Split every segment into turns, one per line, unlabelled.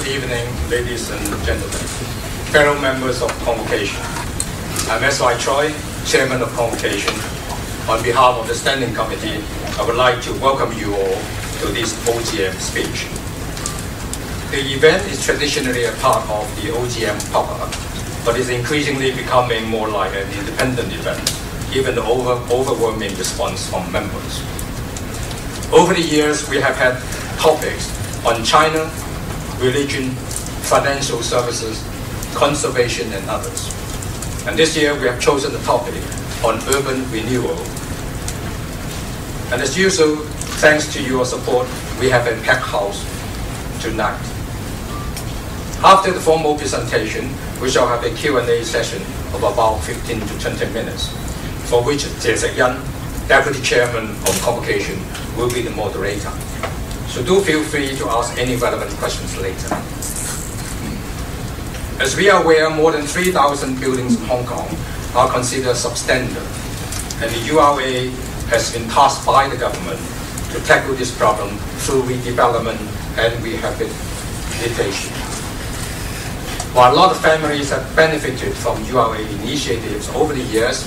Good evening, ladies and gentlemen, fellow members of Convocation. I'm S.Y. Choi, Chairman of Convocation. On behalf of the Standing Committee, I would like to welcome you all to this OGM speech. The event is traditionally a part of the OGM proper, but is increasingly becoming more like an independent event, given the overwhelming response from members. Over the years, we have had topics on China, religion, financial services, conservation, and others. And this year, we have chosen the topic on urban renewal. And as usual, thanks to your support, we have a packed house tonight. After the formal presentation, we shall have a Q&A session of about 15 to 20 minutes, for which Jie Sek-yan, Deputy Chairman of Convocation, will be the moderator. So do feel free to ask any relevant questions later. As we are aware, more than 3,000 buildings in Hong Kong are considered substandard, and the URA has been tasked by the government to tackle this problem through redevelopment and rehabilitation. While a lot of families have benefited from URA initiatives over the years,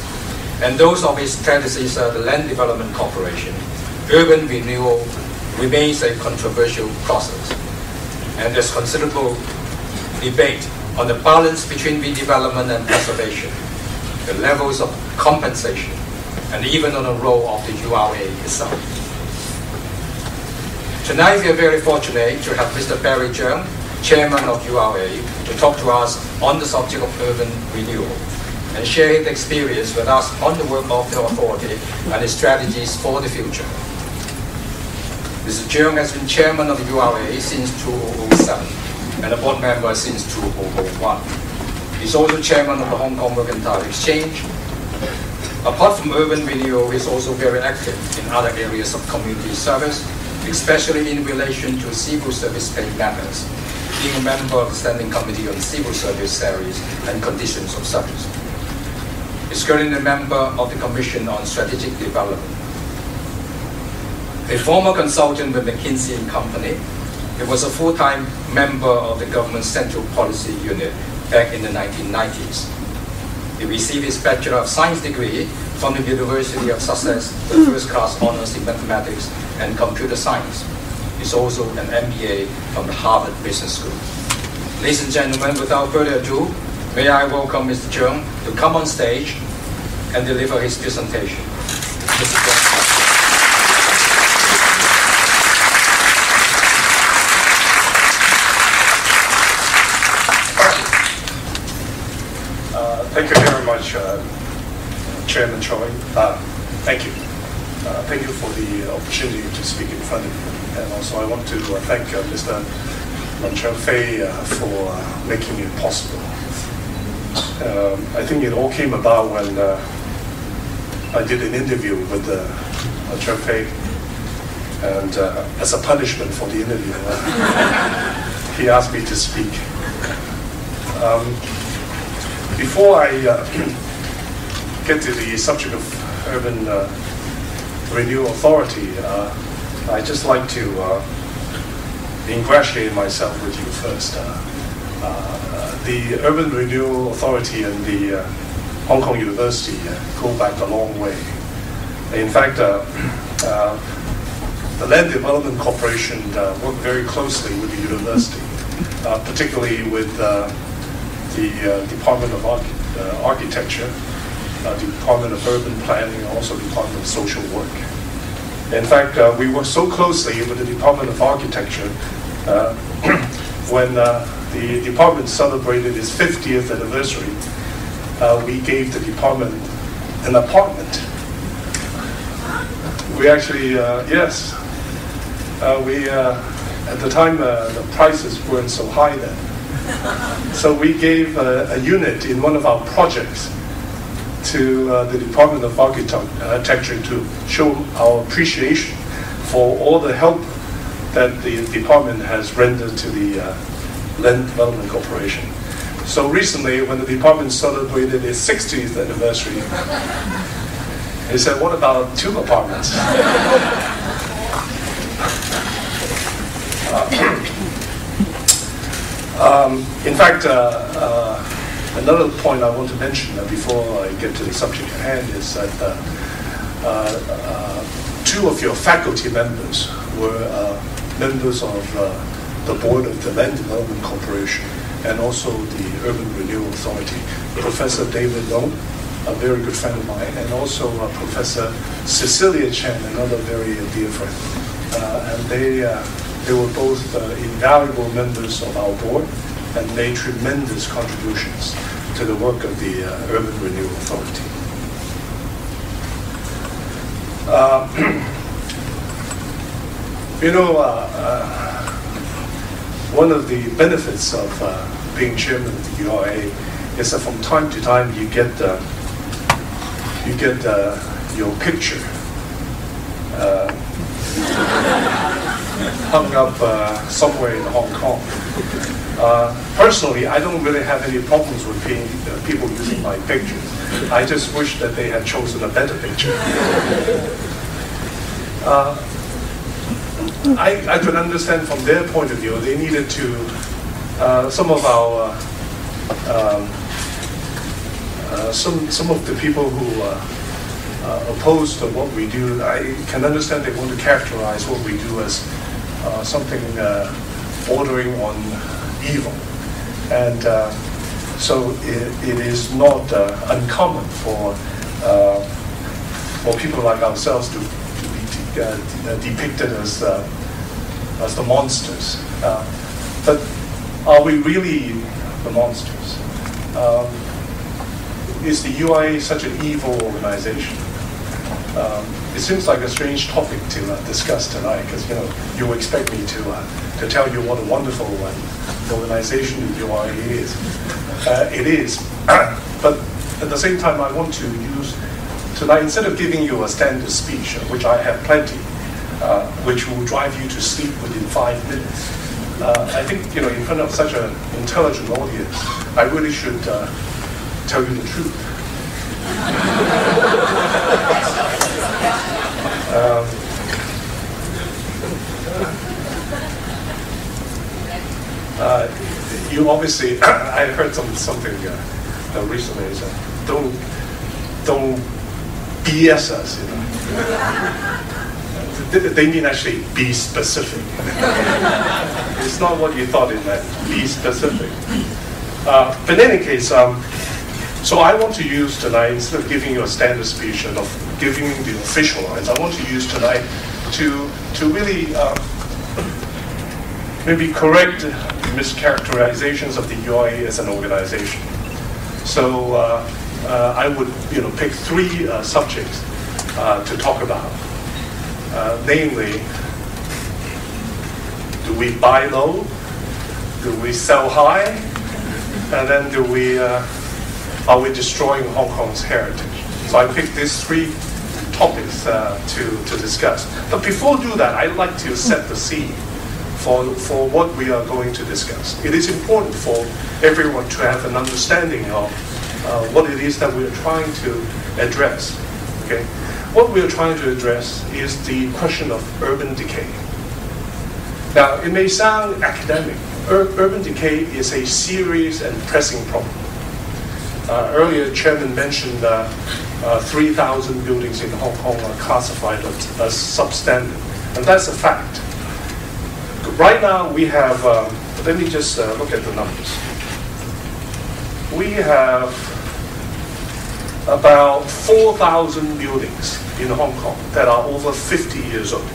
and those of its predecessor, the Land Development Corporation, urban renewal remains a controversial process, and there's considerable debate on the balance between redevelopment and preservation, the levels of compensation, and even on the role of the URA itself. Tonight we are very fortunate to have Mr. Barry Cheung, Chairman of URA, to talk to us on the subject of urban renewal and share his experience with us on the work of the authority and its strategies for the future. Mr. Cheung has been chairman of the URA since 2007 and a board member since 2001. He's also chairman of the Hong Kong Mercantile Exchange. Apart from urban renewal, he's also very active in other areas of community service, especially in relation to civil service pay matters, being a member of the Standing Committee on Civil Service Salaries and Conditions of Service. He's currently a member of the Commission on Strategic Development. A former consultant with McKinsey & Company, he was a full-time member of the government's Central Policy Unit back in the 1990s. He received his Bachelor of Science degree from the University of Sussex with first-class honors in mathematics and computer science. He's also an MBA from the Harvard Business School. Ladies and gentlemen, without further ado, may I welcome Mr. Cheung to come on stage and deliver his presentation. Mr. Cheung.
Thank you very much, Chairman Choi. Thank you. Thank you for the opportunity to speak in front of you. And also I want to thank Mr. Cheung for making it possible. I think it all came about when I did an interview with Cheung, and as a punishment for the interview, he asked me to speak. Before I get to the subject of Urban Renewal Authority, I'd just like to ingratiate myself with you first. The Urban Renewal Authority and the Hong Kong University go back a long way. In fact, the Land Development Corporation worked very closely with the university, particularly with the Department of Architecture, Department of Urban Planning, and also Department of Social Work. In fact, we worked so closely with the Department of Architecture when the department celebrated its 50th anniversary, we gave the department an apartment. We actually, yes, at the time the prices weren't so high then. So we gave a unit in one of our projects to the Department of Architecture to show our appreciation for all the help that the department has rendered to the Land Development Corporation. So recently, when the department celebrated its 60th anniversary, they said, what about 2 apartments? In fact, another point I want to mention before I get to the subject at hand is that two of your faculty members were members of the board of the Land Development Corporation and also the Urban Renewal Authority. Professor David Long, a very good friend of mine, and also Professor Cecilia Chen, another very dear friend. And they were both invaluable members of our board and made tremendous contributions to the work of the Urban Renewal Authority. One of the benefits of being chairman of the URA is that from time to time you get your picture hung up somewhere in Hong Kong. Personally, I don't really have any problems with people using my pictures. I just wish that they had chosen a better picture. I could understand from their point of view, they needed to, some of our, some of the people who opposed to what we do, I can understand they want to characterize what we do as something bordering on evil. And so it is not uncommon for people like ourselves to be depicted as the monsters. But are we really the monsters? Is the UIA such an evil organization? It seems like a strange topic to discuss tonight, because you expect me to tell you what a wonderful organization the UIA is. It is, but at the same time, I want to use tonight, instead of giving you a standard speech, which I have plenty, which will drive you to sleep within 5 minutes. I think in front of such an intelligent audience, I really should tell you the truth. You obviously, I heard something recently. So don't BS us. They mean actually be specific. It's not what you thought it meant. Be specific. But in any case, so I want to use tonight, instead of giving you a standard speech and of giving you the official lines, I want to use tonight to really maybe correct mischaracterizations of the UIA as an organization. So I would pick 3 subjects to talk about. Namely, do we buy low? Do we sell high? And then are we destroying Hong Kong's heritage? So I picked these 3 topics to discuss. But before I do that, I'd like to set the scene for what we are going to discuss. It is important for everyone to have an understanding of what it is that we are trying to address. Okay? What we are trying to address is the question of urban decay. Now, it may sound academic. Urban decay is a serious and pressing problem. Earlier, Chairman mentioned 3,000 buildings in Hong Kong are classified as substandard, and that's a fact. Right now, we have, let me just look at the numbers. We have about 4,000 buildings in Hong Kong that are over 50 years old.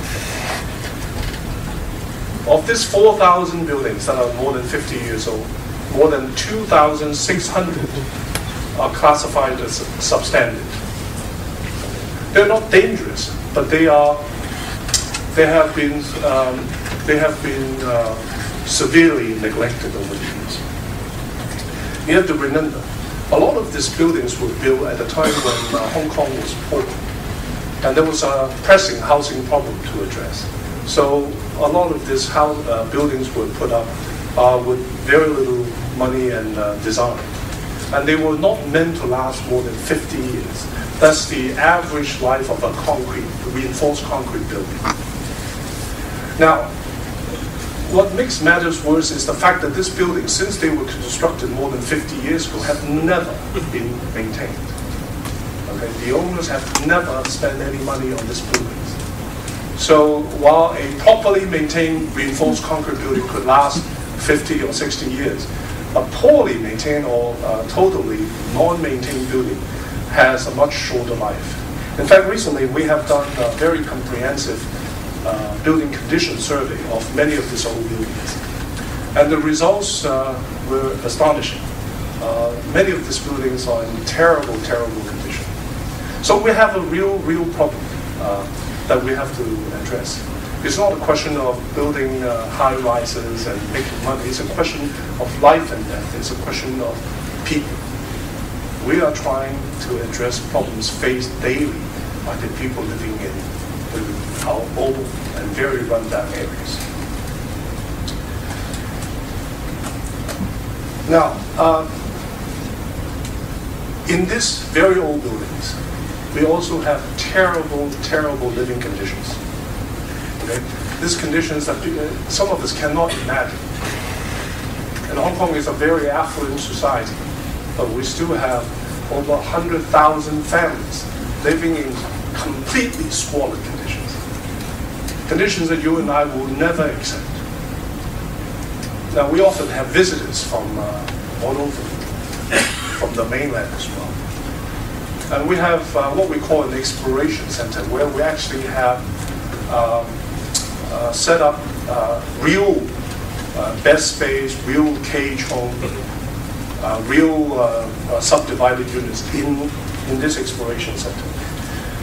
Of these 4,000 buildings that are more than 50 years old, more than 2,600 are classified as substandard. They're not dangerous, but they have been severely neglected over the years. You have to remember, a lot of these buildings were built at a time when Hong Kong was poor, and there was a pressing housing problem to address. So a lot of these buildings were put up with very little money and design. And they were not meant to last more than 50 years. That's the average life of a reinforced concrete building. Now, what makes matters worse is the fact that this building, since they were constructed more than 50 years ago, have never been maintained. Okay? The owners have never spent any money on this building. So while a properly maintained reinforced concrete building could last 50 or 60 years, a poorly maintained or totally non-maintained building has a much shorter life. In fact, recently we have done a very comprehensive building condition survey of many of these old buildings. And the results were astonishing. Many of these buildings are in terrible, terrible condition. So we have a real problem that we have to address. It's not a question of building high rises and making money. It's a question of life and death. It's a question of people. We are trying to address problems faced daily by the people living in our old and very run-down areas. Now, in these very old buildings, we also have terrible, terrible living conditions. Okay? These conditions that some of us cannot imagine. And Hong Kong is a very affluent society, but we still have over 100,000 families living in completely squalid conditions. Conditions that you and I will never accept. Now, we often have visitors from all over, from the mainland as well. And we have what we call an exploration center, where we actually have set up real bed space, real cage home, real subdivided units in this exploration center.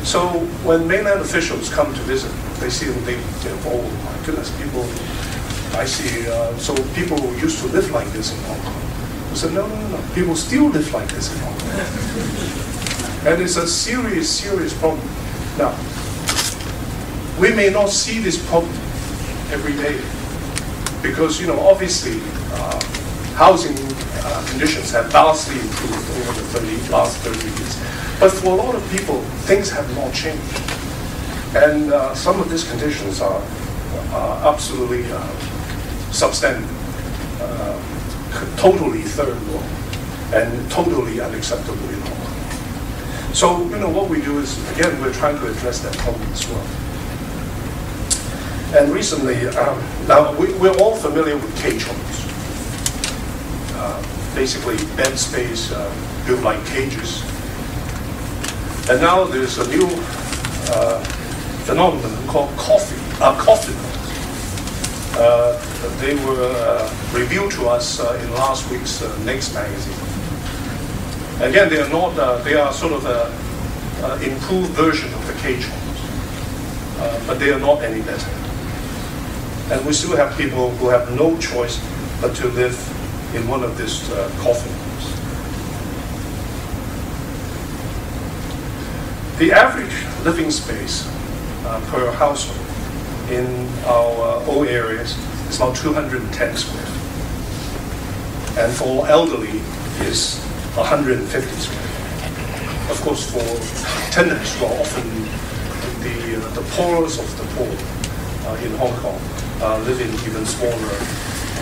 So when mainland officials come to visit, they see them, they think, oh my goodness, people, I see, so people used to live like this in Hong Kong. I said, no, people still live like this in Hong Kong. And it's a serious, serious problem. Now, we may not see this problem every day because, obviously, housing conditions have vastly improved over the last 30 years. But for a lot of people, things have not changed. And some of these conditions are absolutely substandard, totally third world, and totally unacceptable in Hong Kong. So, what we do is, again, we're trying to address that problem as well. And recently, now we're all familiar with cage homes. Basically, bed space built like cages. And now there's a new phenomenon called coffin homes. They were revealed to us in last week's Next magazine. Again, they are sort of an improved version of the cage homes, but they are not any better. And we still have people who have no choice but to live in one of these coffin homes. The average living space per household in our old areas is about 210 square feet. And for elderly, is 150 square feet. Of course, for tenants who are often the poorest of the poor in Hong Kong, live in even smaller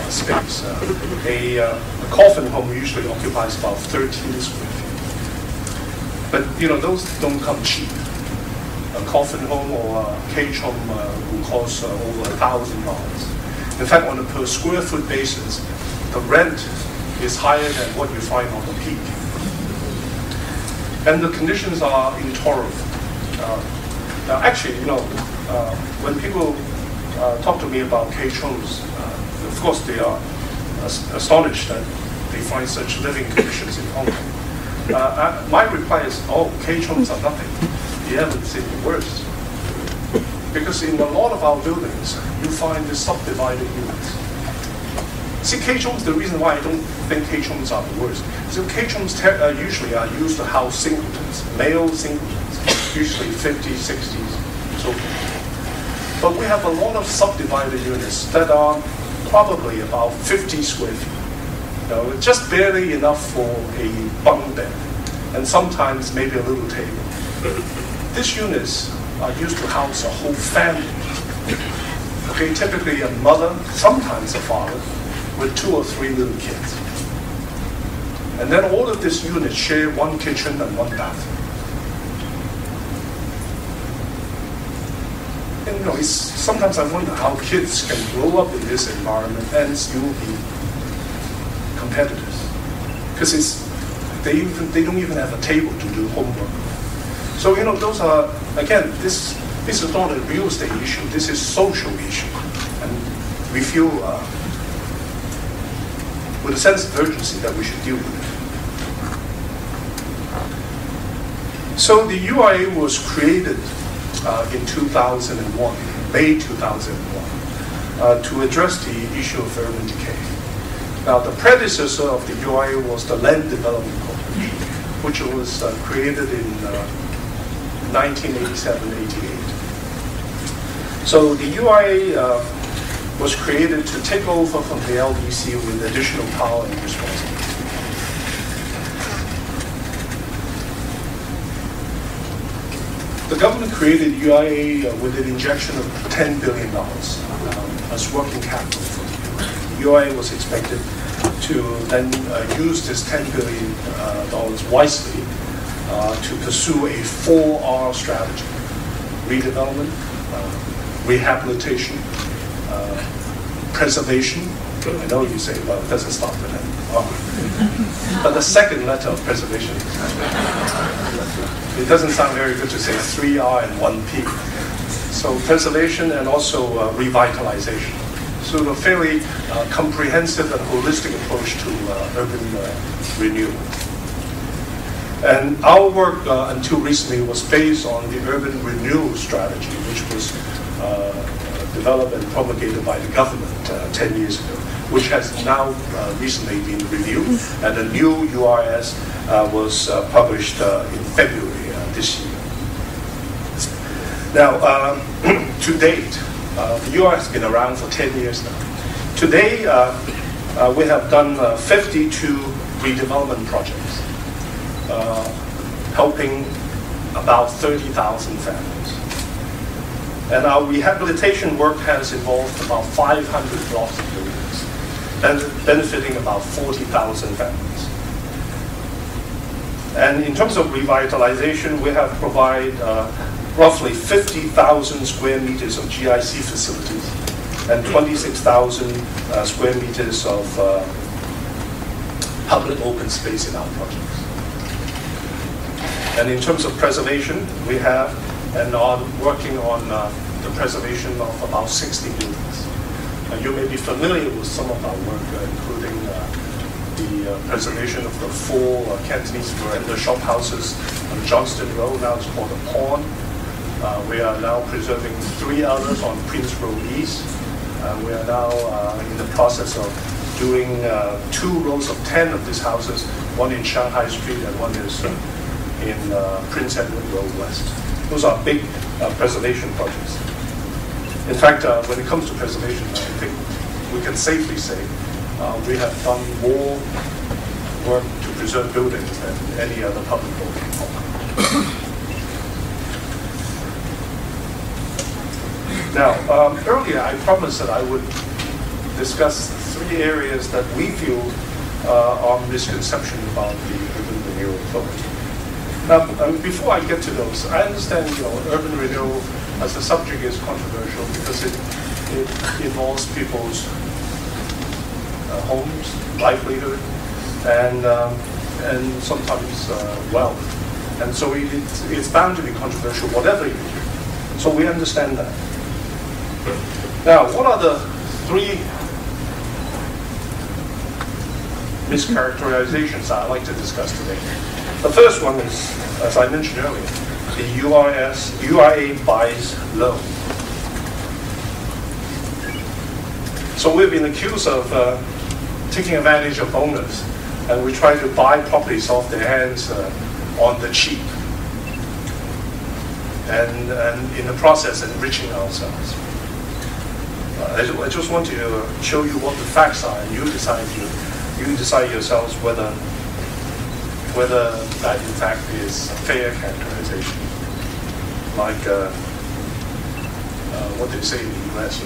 space. A coffin home usually occupies about 13 square feet. But those don't come cheap. A coffin home or a cage home will cost over $1,000. In fact, on a per square foot basis, the rent is higher than what you find on the peak. And the conditions are intolerable. Now, actually, when people talk to me about cage homes, of course they are astonished that they find such living conditions in Hong Kong. My reply is, oh, cage homes are nothing. You haven't seen the worst. Because in a lot of our buildings, you find the subdivided units. See, cage homes, the reason why I don't think cage homes are the worst, so cage homes usually are used to house singletons, male singletons, usually 50s, 60s, so forth. But we have a lot of subdivided units that are probably about 50 square feet. Just barely enough for a bunk bed, and sometimes maybe a little table. These units are used to house a whole family. Okay, typically a mother, sometimes a father, with 2 or 3 little kids. And then all of these units share one kitchen and one bathroom. And sometimes I wonder how kids can grow up in this environment and still be competitors. Because they don't even have a table to do homework. So those are, again, this is not a real estate issue. This is social issue, and we feel with a sense of urgency that we should deal with it. So the URA was created in 2001, May 2001, to address the issue of urban decay. Now, the predecessor of the URA was the Land Development Corporation, which was created in 1987-88. So the URA was created to take over from the LDC with additional power and responsibility. The government created URA with an injection of $10 billion as working capital for the URA. The URA was expected to then use this $10 billion wisely to pursue a 4R strategy: redevelopment, rehabilitation, preservation. I know you say, well, it doesn't start with that. But the second letter of preservation, it doesn't sound very good to say 3R and 1P. So preservation and also revitalization. So a fairly comprehensive and holistic approach to urban renewal. And our work until recently was based on the Urban Renewal Strategy, which was developed and promulgated by the government 10 years ago, which has now recently been reviewed, and a new URS was published in February this year. Now, to date, the URS has been around for 10 years now. Today, we have done 52 redevelopment projects, helping about 30,000 families. And our rehabilitation work has involved about 500 blocks of buildings, and benefiting about 40,000 families. And in terms of revitalization, we have provided roughly 50,000 square meters of GIC facilities and 26,000 square meters of public open space in our projects. And in terms of preservation, we have and are working on the preservation of about 60 buildings. You may be familiar with some of our work, including the preservation of the 4 Cantonese veranda shop houses on Johnston Road. Now it's called the Pond. We are now preserving 3 others on Prince Road East. We are now in the process of doing 2 rows of 10 of these houses, one in Shanghai Street and one is in Prince Edward Road West. Those are big preservation projects. In fact, when it comes to preservation, I think we can safely say we have done more work to preserve buildings than any other public building. Now, earlier I promised that I would discuss 3 areas that we feel are misconceptions about the Urban Renewal Authority. Now, before I get to those, I understand, urban renewal as a subject is controversial because it involves people's homes, livelihood, and sometimes wealth. And so it's bound to be controversial, whatever you do. So we understand that. Now, what are the 3 mischaracterizations I'd like to discuss today? The first one is, as I mentioned earlier, the URA buys low. So we've been accused of taking advantage of owners, and we try to buy properties off their hands on the cheap, and in the process enriching ourselves. I just want to show you what the facts are, and you decide yourselves whether that in fact is a fair characterization. Like what they say in the US,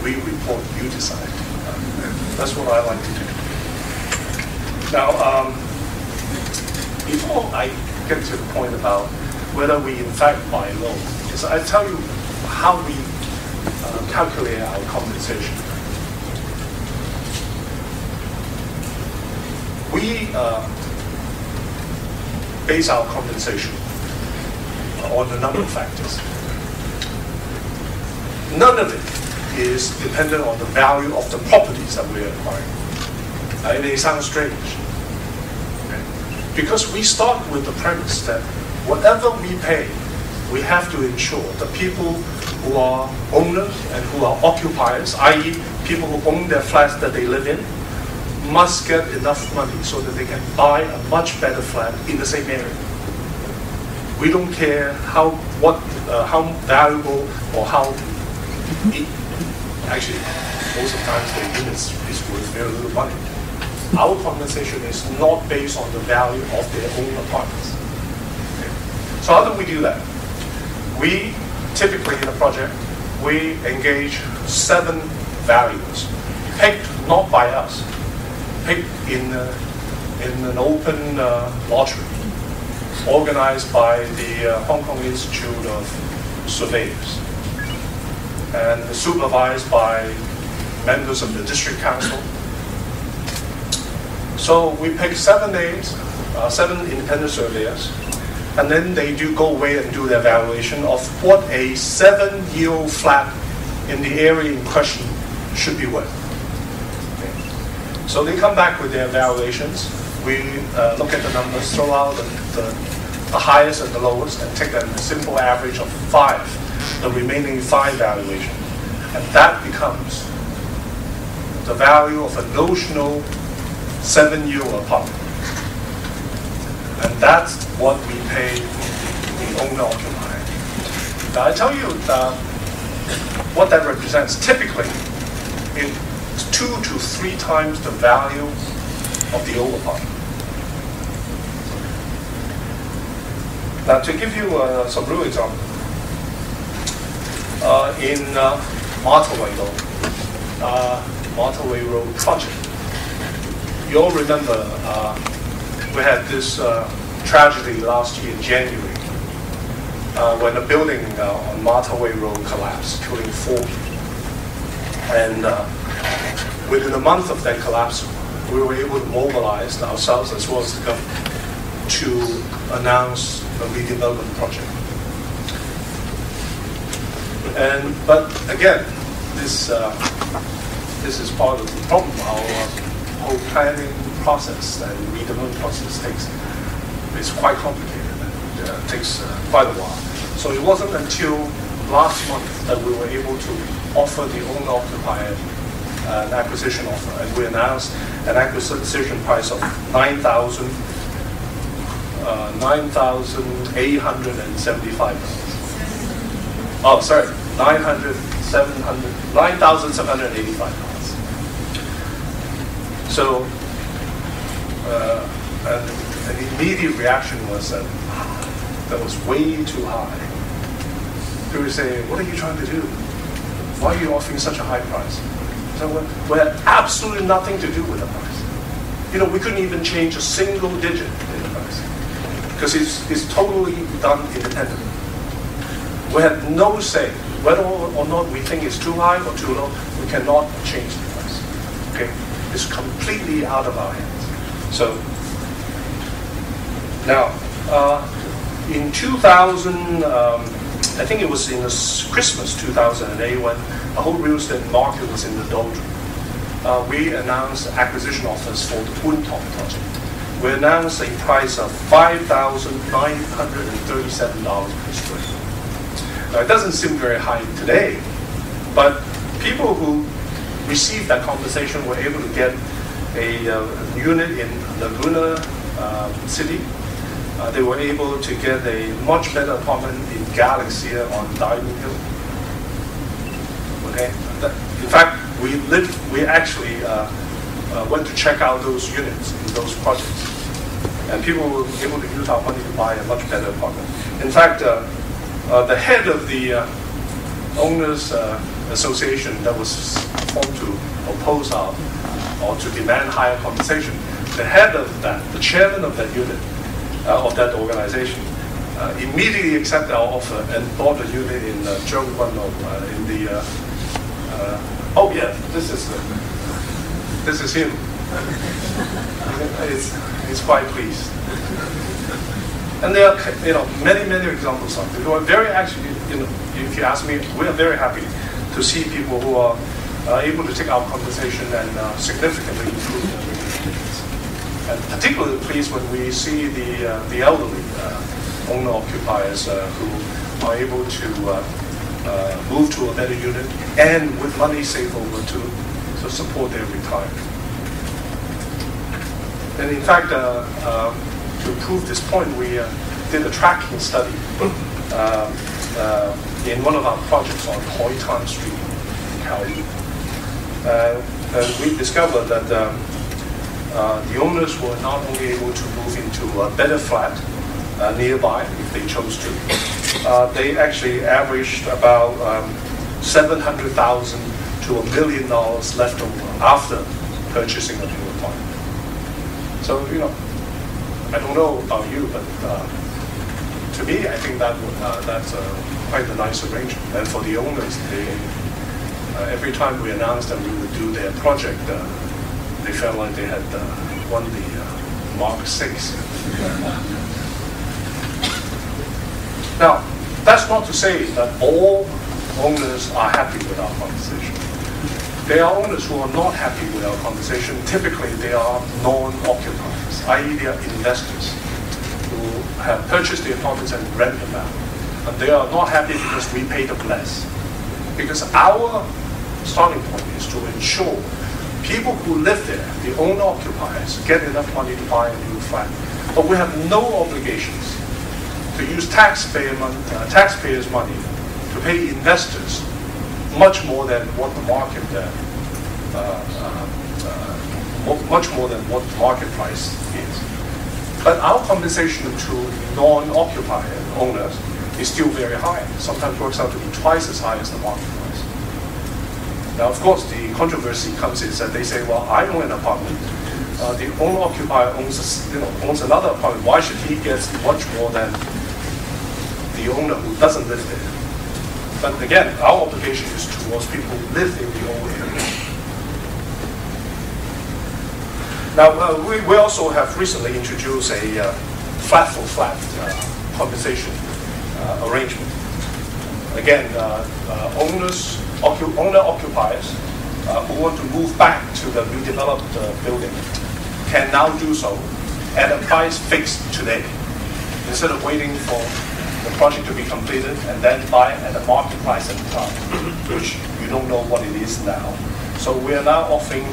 we report, you decide. That's what I like to do. Now, before I get to the point about whether we in fact buy low, is I tell you how we calculate our compensation. We base our compensation on a number of factors. None of it is dependent on the value of the properties that we're acquiring. It may sound strange. Okay? Because we start with the premise that whatever we pay, we have to ensure the people who are owners and who are occupiers, i.e. people who own their flats that they live in, must get enough money so that they can buy a much better flat in the same area. We don't care how valuable or how, actually, most of the times the units is worth very little money. Our compensation is not based on the value of their own apartments. Okay. So how do we do that? We typically in a project, we engage 7 valuers, picked not by us, picked in an open lottery, organized by the Hong Kong Institute of Surveyors, and supervised by members of the District Council. So we pick 7 names, 7 independent surveyors, and then they do go away and do their evaluation of what a 7-year-old flat in the area in question should be worth. Okay. So they come back with their evaluations. We look at the numbers, throw out the highest and the lowest, and take a simple average of 5, the remaining 5 valuation. And that becomes the value of a notional 7-year apartment. And that's what we pay the owner-occupier. Now, I tell you what that represents. Typically, it's 2 to 3 times the value of the old apartment. Now, to give you some real example, in Martaway Road project, you all remember we had this tragedy last year in January when a building on Martaway Road collapsed, killing 4 people. And within a month of that collapse, we were able to mobilize ourselves as well as the government to announce a redevelopment project. But again, this is part of the problem. Our whole planning process and redevelopment process is quite complicated and takes quite a while. So it wasn't until last month that we were able to offer the owner-occupier an acquisition offer, and we announced an acquisition price of $9,875. Oh, sorry, $9,785. So, and the immediate reaction was that was way too high. People say, "What are you trying to do? Why are you offering such a high price?" So we had absolutely nothing to do with the price. You know, we couldn't even change a single digit in the price because it's totally done independently. We had no say whether or not we think it's too high or too low. We cannot change the price. Okay, it's completely out of our hands. So now in 2000. I think it was in Christmas 2008 when the whole real estate market was in the doldrums. We announced acquisition offers for the Boon Tong project. We announced a price of $5,937 per square foot. Now, it doesn't seem very high today, but people who received that compensation were able to get a unit in Laguna City. They were able to get a much better apartment in Galaxy on Diamond Hill. Okay, in fact, we actually went to check out those units in those projects, and people were able to use our money to buy a much better apartment. In fact, the head of the owners association that was formed to oppose or to demand higher compensation, the head of that, the chairman of that unit, of that organization, immediately accepted our offer and bought a unit in Zhongguan, in the. Oh yeah, this is him. He's quite pleased. And there are many examples of it. We are very actually, if you ask me, we are very happy to see people who are able to take our compensation and significantly improve their living. And particularly pleased when we see the elderly owner-occupiers who are able to move to a better unit and with money saved over to support their retirement. And in fact, to prove this point, we did a tracking study in one of our projects on Hoi Tan Street in Kowloon. And we discovered that the owners were not only able to move into a better flat nearby if they chose to, they actually averaged about $700,000 to $1 million left over after purchasing a new apartment. So, I don't know about you, but to me, I think that's quite a nice arrangement. And for the owners, every time we announced that we would do their project, they felt like they had won the Mark 6. Now, that's not to say that all owners are happy with our compensation. There are owners who are not happy with our compensation. Typically, they are non-occupiers, i.e. they are investors who have purchased the apartments and rent them out. And they are not happy because we pay them less. Because our starting point is to ensure people who live there, the owner-occupiers, get enough money to buy a new flat. But we have no obligations to use taxpayers' money to pay investors much more than what the market, price is. But our compensation to non-occupier owners is still very high. Sometimes works out to be twice as high as the market price. Now, of course, the controversy comes is that they say, well, I own an apartment. The owner-occupier owns another apartment. Why should he get much more than the owner who doesn't live there? But again, our obligation is towards people who live in the old area. Now, we also have recently introduced a flat-for-flat compensation arrangement. Again, owner-occupiers who want to move back to the redeveloped building can now do so at a price fixed today, instead of waiting for the project to be completed and then buy at a market price at the time, which you don't know what it is now. So we are now offering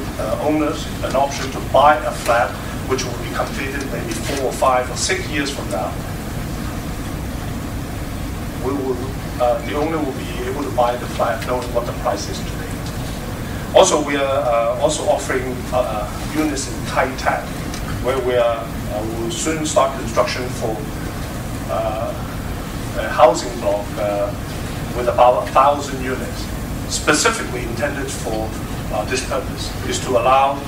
owners an option to buy a flat which will be completed maybe 4 or 5 or 6 years from now. The owner will be able to buy the flat knowing what the price is today. Also, we are also offering units in Kai Tak, where we will soon start construction for a housing block with about 1,000 units, specifically intended for this purpose, is to allow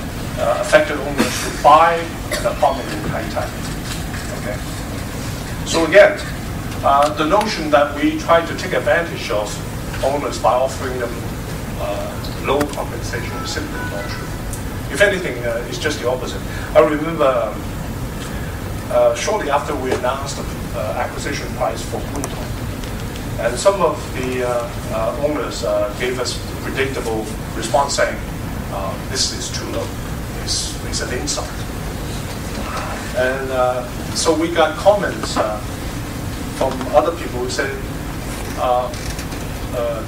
affected owners to buy an apartment in Kai Tak. Okay. So again, the notion that we try to take advantage of owners by offering them low compensation is simply not true. If anything, it's just the opposite. I remember shortly after we announced the acquisition price for Puntong, and some of the owners gave us predictable response saying, this is too low, it's an insult. And so we got comments from other people who said,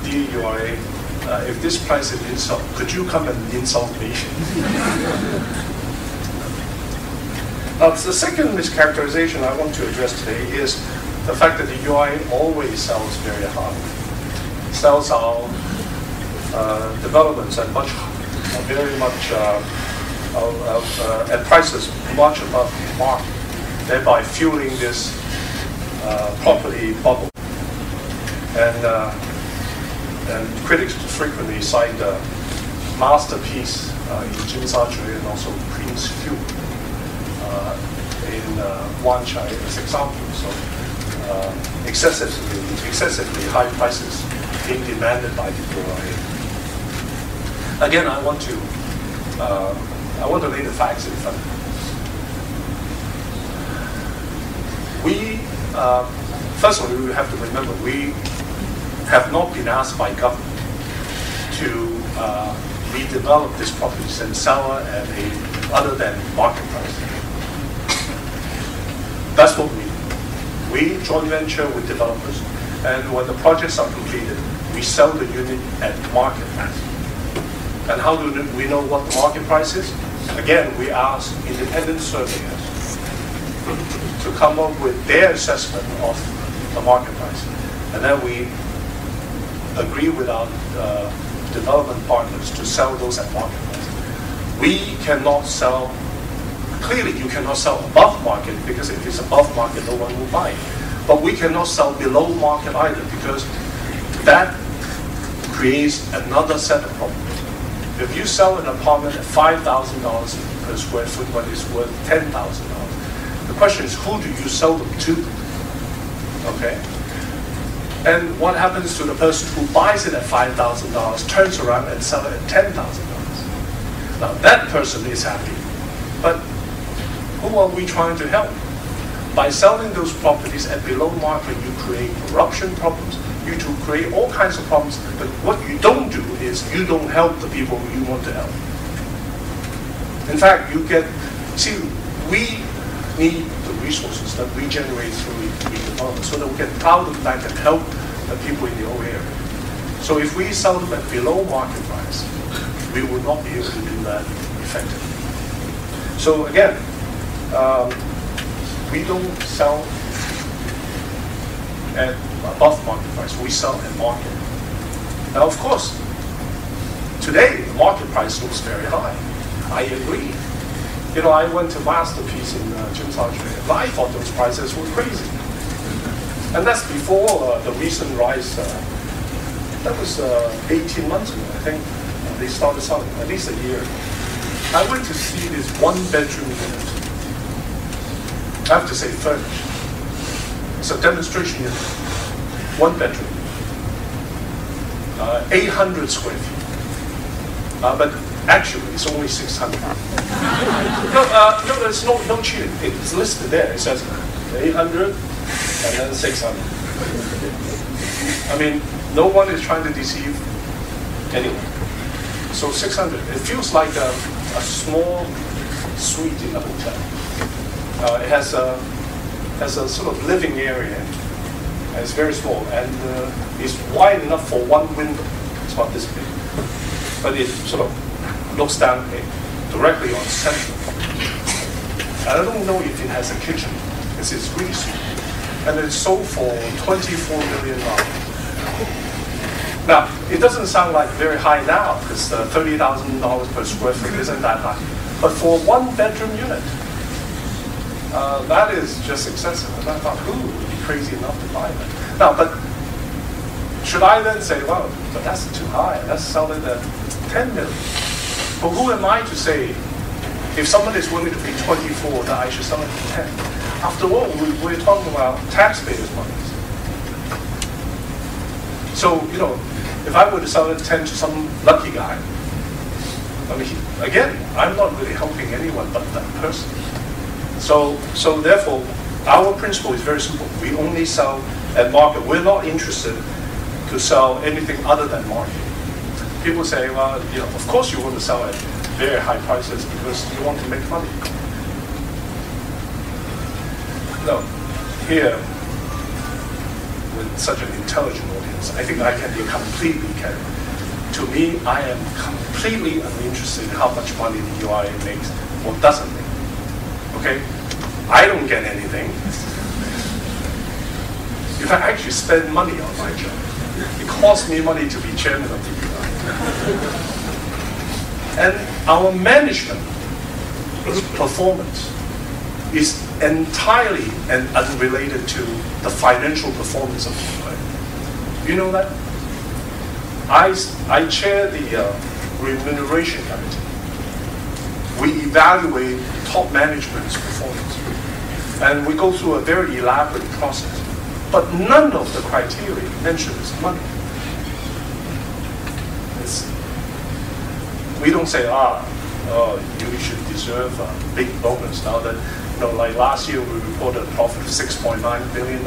dear URA, if this price is an insult, could you come and insult me? The second mischaracterization I want to address today is the fact that the URA always sells very high. Sells our developments at at prices much above market, thereby fueling this property bubble. And And critics frequently cite Masterpiece in Jin Sha Tsui and also Prince Hill in Wan Chai as examples of excessively high prices being demanded by people. Again, I want to lay the facts in front of you. We, first of all, we have to remember we have not been asked by government to redevelop these properties and sell at a other than market price. That's what we do. We joint venture with developers, and when the projects are completed, we sell the unit at market price. And how do we know what the market price is? Again, we ask independent surveyors to come up with their assessment of the market price. And then we agree with our development partners to sell those at market price. We cannot sell, clearly you cannot sell above market, because if it's above market, no one will buy it. But we cannot sell below market either, because that creates another set of problems. If you sell an apartment at $5,000 per square foot when it's worth $10,000, the question is, who do you sell them to? Okay? And what happens to the person who buys it at $5,000, turns around and sells it at $10,000? Now that person is happy, but who are we trying to help? By selling those properties at below market, you create corruption problems, you do create all kinds of problems, but what you don't do is you don't help the people who you want to help. In fact, we need the resources that we generate through redevelopment so that we can plow them back and help the people in the old area. So if we sell them at below market price, we will not be able to do that effectively. So again, we don't sell at above market price, we sell at market. Now of course, today the market price looks very high. I agree. You know, I went to Masterpiece in Jin Sha Tsui, and I thought those prices were crazy. And that's before the recent rise. That was 18 months ago, I think. They started selling, at least a year ago. I went to see this one-bedroom unit. I have to say furnished. It's a demonstration unit. One bedroom. 800 square feet. But actually, it's only 600. No, there's no cheating. It's listed there. It says 800 and then 600. I mean, no one is trying to deceive anyone. So 600. It feels like a small suite in the hotel. It has a sort of living area. And it's very small, and it's wide enough for one window. It's about this big. But it sort of looks down directly on Central. I don't know if it has a kitchen, because it's really small. And it's sold for $24 million. Now, it doesn't sound like very high now, because $30,000 per square foot isn't that high. But for a one-bedroom unit, that is just excessive. And I thought, who would be crazy enough to buy that? Now, but should I then say, well, but that's too high, let's sell it at $10 million? But who am I to say, if someone is willing to pay 24, that I should sell it for 10? After all, we're talking about taxpayers' money. So, you know, if I were to sell it at 10 to some lucky guy, I mean, again, I'm not really helping anyone but that person. So therefore, our principle is very simple. We only sell at market. We're not interested to sell anything other than market. People say, well, you know, of course you want to sell at very high prices because you want to make money. No, here, with such an intelligent audience, I think I can be completely candid. To me, I am completely uninterested in how much money the URA makes or doesn't make. Okay? I don't get anything. If I actually spend money on my job, it costs me money to be chairman of the URA. And our management performance is entirely and unrelated to the financial performance of the URA. You know that? I chair the remuneration committee. We evaluate top management's performance. And we go through a very elaborate process. But none of the criteria mentions money. We don't say, you should deserve a big bonus now that, like last year we reported a profit of $6.9 billion.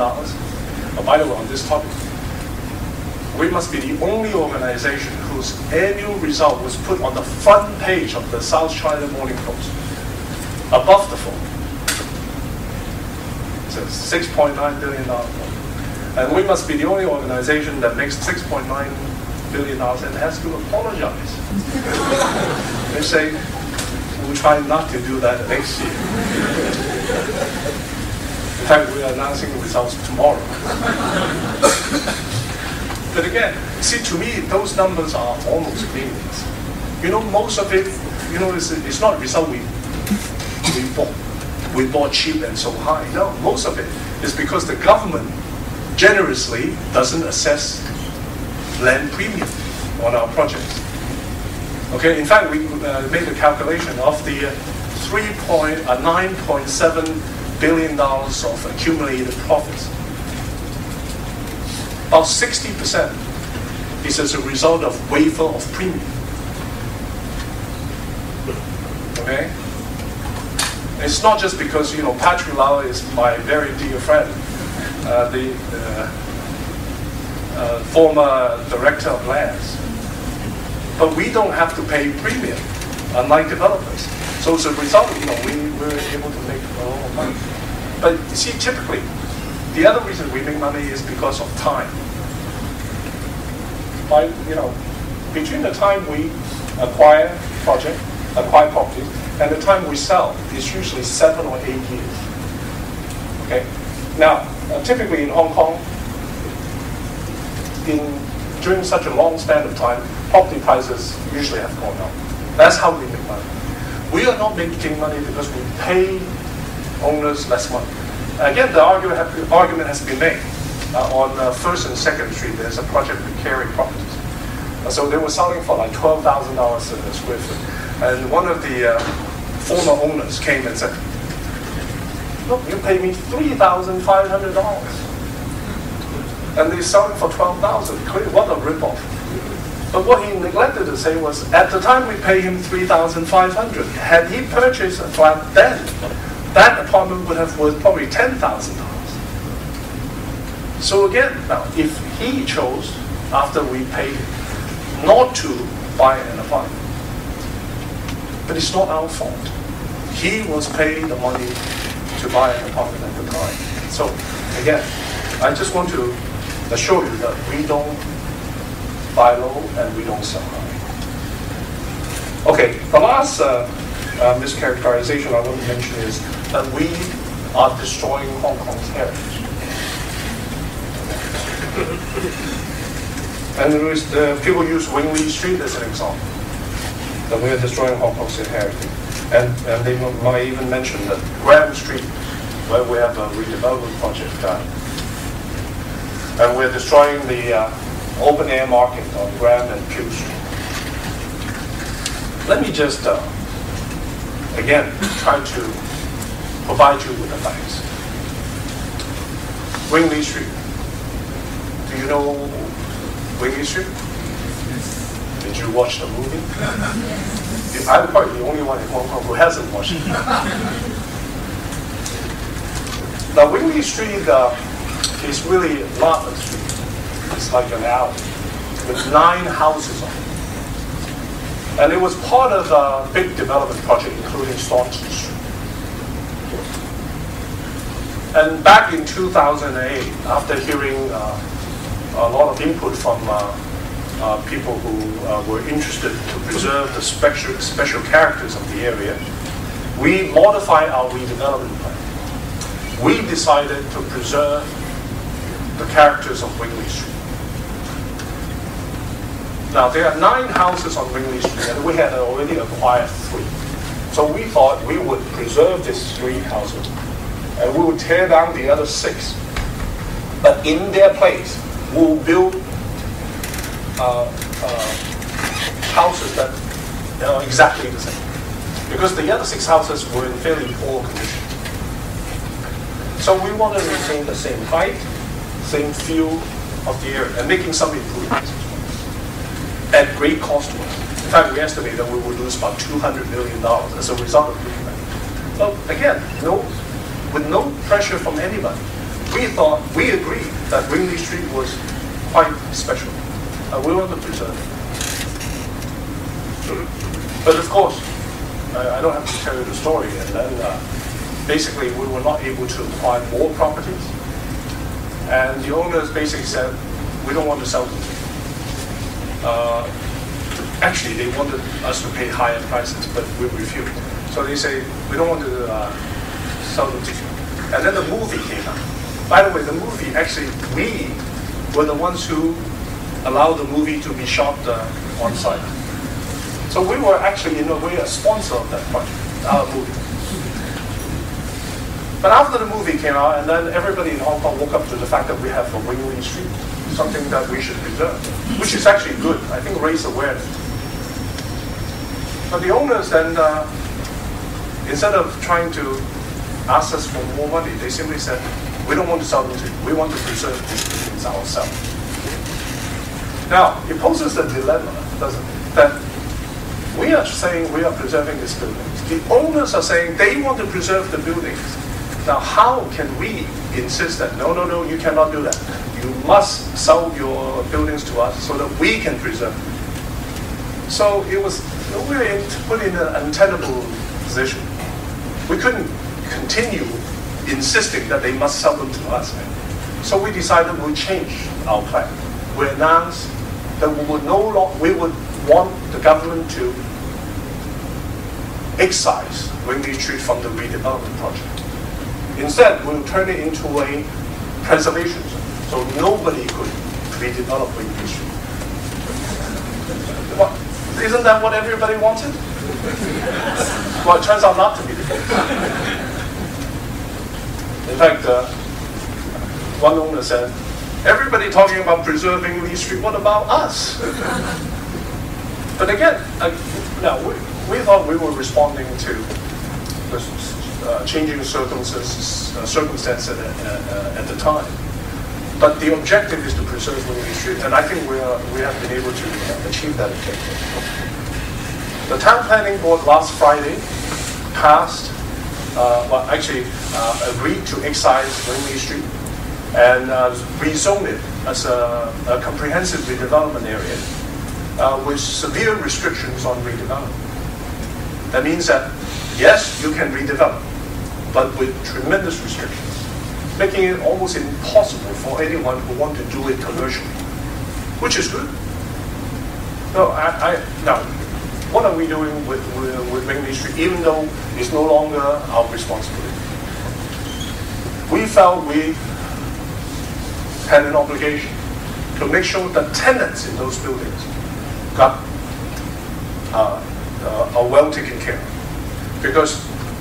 By the way, on this topic, we must be the only organization whose annual result was put on the front page of the South China Morning Post, above the fold. It says $6.9 billion. And we must be the only organization that makes $6.9 billion and has to apologize. They say, we'll try not to do that next year. In fact, we are announcing the results tomorrow. But again, see, to me, those numbers are almost meaningless. Most of it, it's not a result we bought. We bought cheap and so high. No, most of it is because the government generously doesn't assess land premium on our projects. Okay, in fact, we made a calculation of the $9.7 billion of accumulated profits. About 60% is as a result of waiver of premium. Okay? It's not just because, Patrick Lau is my very dear friend, the former director of lands. But we don't have to pay premium, unlike developers. So as a result, we were able to make a lot of money. But you see, typically, the other reason we make money is because of time. Between the time we acquire properties, and the time we sell is usually 7 or 8 years. Okay. Now, typically in Hong Kong, during such a long span of time, property prices usually have gone up. That's how we make money. We are not making money because we pay owners less money. Again, the argument has been made. On 1st and 2nd Street, there's a project with Carey Properties. So they were selling for like $12,000 a square foot. And one of the former owners came and said, look, you pay me $3,500. And they're selling for $12,000. What a ripoff. But what he neglected to say was, at the time we paid him $3,500. Had he purchased a flat then, that apartment would have worth probably $10,000. So again, now, if he chose, after we paid him, not to buy an apartment, but it's not our fault. He was paying the money to buy an apartment at the time. So again, I just want to assure you that we don't buy low and we don't sell high. Okay, the last mischaracterization I want to mention is that we are destroying Hong Kong's heritage. And people use Wingley Street as an example, that we are destroying Hong Kong's heritage. And they might even mention that Graham Street, where we have a redevelopment project done, and we're destroying the open air market on Graham and Pew Street. Let me just, again, try to provide you with the facts. Wingley Street. Do you know Wingley Street? Did you watch the movie? I'm probably the only one in Hong Kong who hasn't watched it. Now, Wingley Street is really not a street. It's like an alley with 9 houses on it. And it was part of a big development project, including Staunton Street. And back in 2008, after hearing a lot of input from people who were interested to preserve the special characters of the area, we modified our redevelopment plan. We decided to preserve the characters of Wingley Street. Now, there are 9 houses on Wingley Street, and we had already acquired 3. So we thought we would preserve these 3 houses, and we would tear down the other 6. But in their place, we'll build houses that are exactly the same, because the other 6 houses were in fairly poor condition. So we want to maintain the same height, same feel of the area, and making some improvements at great cost to us. In fact, we estimate that we would lose about $200 million as a result of doing that. So again, with no pressure from anybody, we agreed that Ringley Street was quite special. We want to preserve it. But of course, I don't have to tell you the story. And then basically we were not able to acquire more properties. And the owners basically said, we don't want to sell them. Actually, they wanted us to pay higher prices, but we refused. So they say, we don't want to sell them to you. And then the movie came out. By the way, the movie, actually, we were the ones who allowed the movie to be shot on site. So we were actually, in a way, a sponsor of that project, our movie. But after the movie came out, and then everybody in Hong Kong woke up to the fact that we have a Ringley Street, something that we should preserve, which is actually good. I think raise awareness. But the owners then, instead of trying to ask us for more money, they simply said, we don't want to sell them to you. We want to preserve these buildings ourselves. Now, it poses a dilemma, doesn't it? That we are saying we are preserving these buildings. The owners are saying they want to preserve the buildings. Now, how can we insist that, no, you cannot do that. You must sell your buildings to us so that we can preserve them. So it was, we were put in an untenable position. We couldn't continue insisting that they must sell them to us. So we decided we'd change our plan. We announced that we would want the government to excise Ringley Street from the redevelopment project. Instead, we'll turn it into a preservation zone, so nobody could redevelop Ringley Street. What? Isn't that what everybody wanted? Well, it turns out not to be the case. In fact, one owner said, everybody talking about preserving Ringley Street, what about us? But again, we thought we were responding to the changing circumstances at the time. But the objective is to preserve Ringley Street, and I think we have been able to achieve that objective. The Town Planning Board last Friday passed, agreed to excise Ringley Street and rezone it as a comprehensive redevelopment area with severe restrictions on redevelopment. That means that, yes, you can redevelop, but with tremendous restrictions, making it almost impossible for anyone who wants to do it commercially, which is good. Now, what are we doing with Ringley Street, even though it's no longer our responsibility? We felt we had an obligation to make sure that tenants in those buildings are well taken care of. Because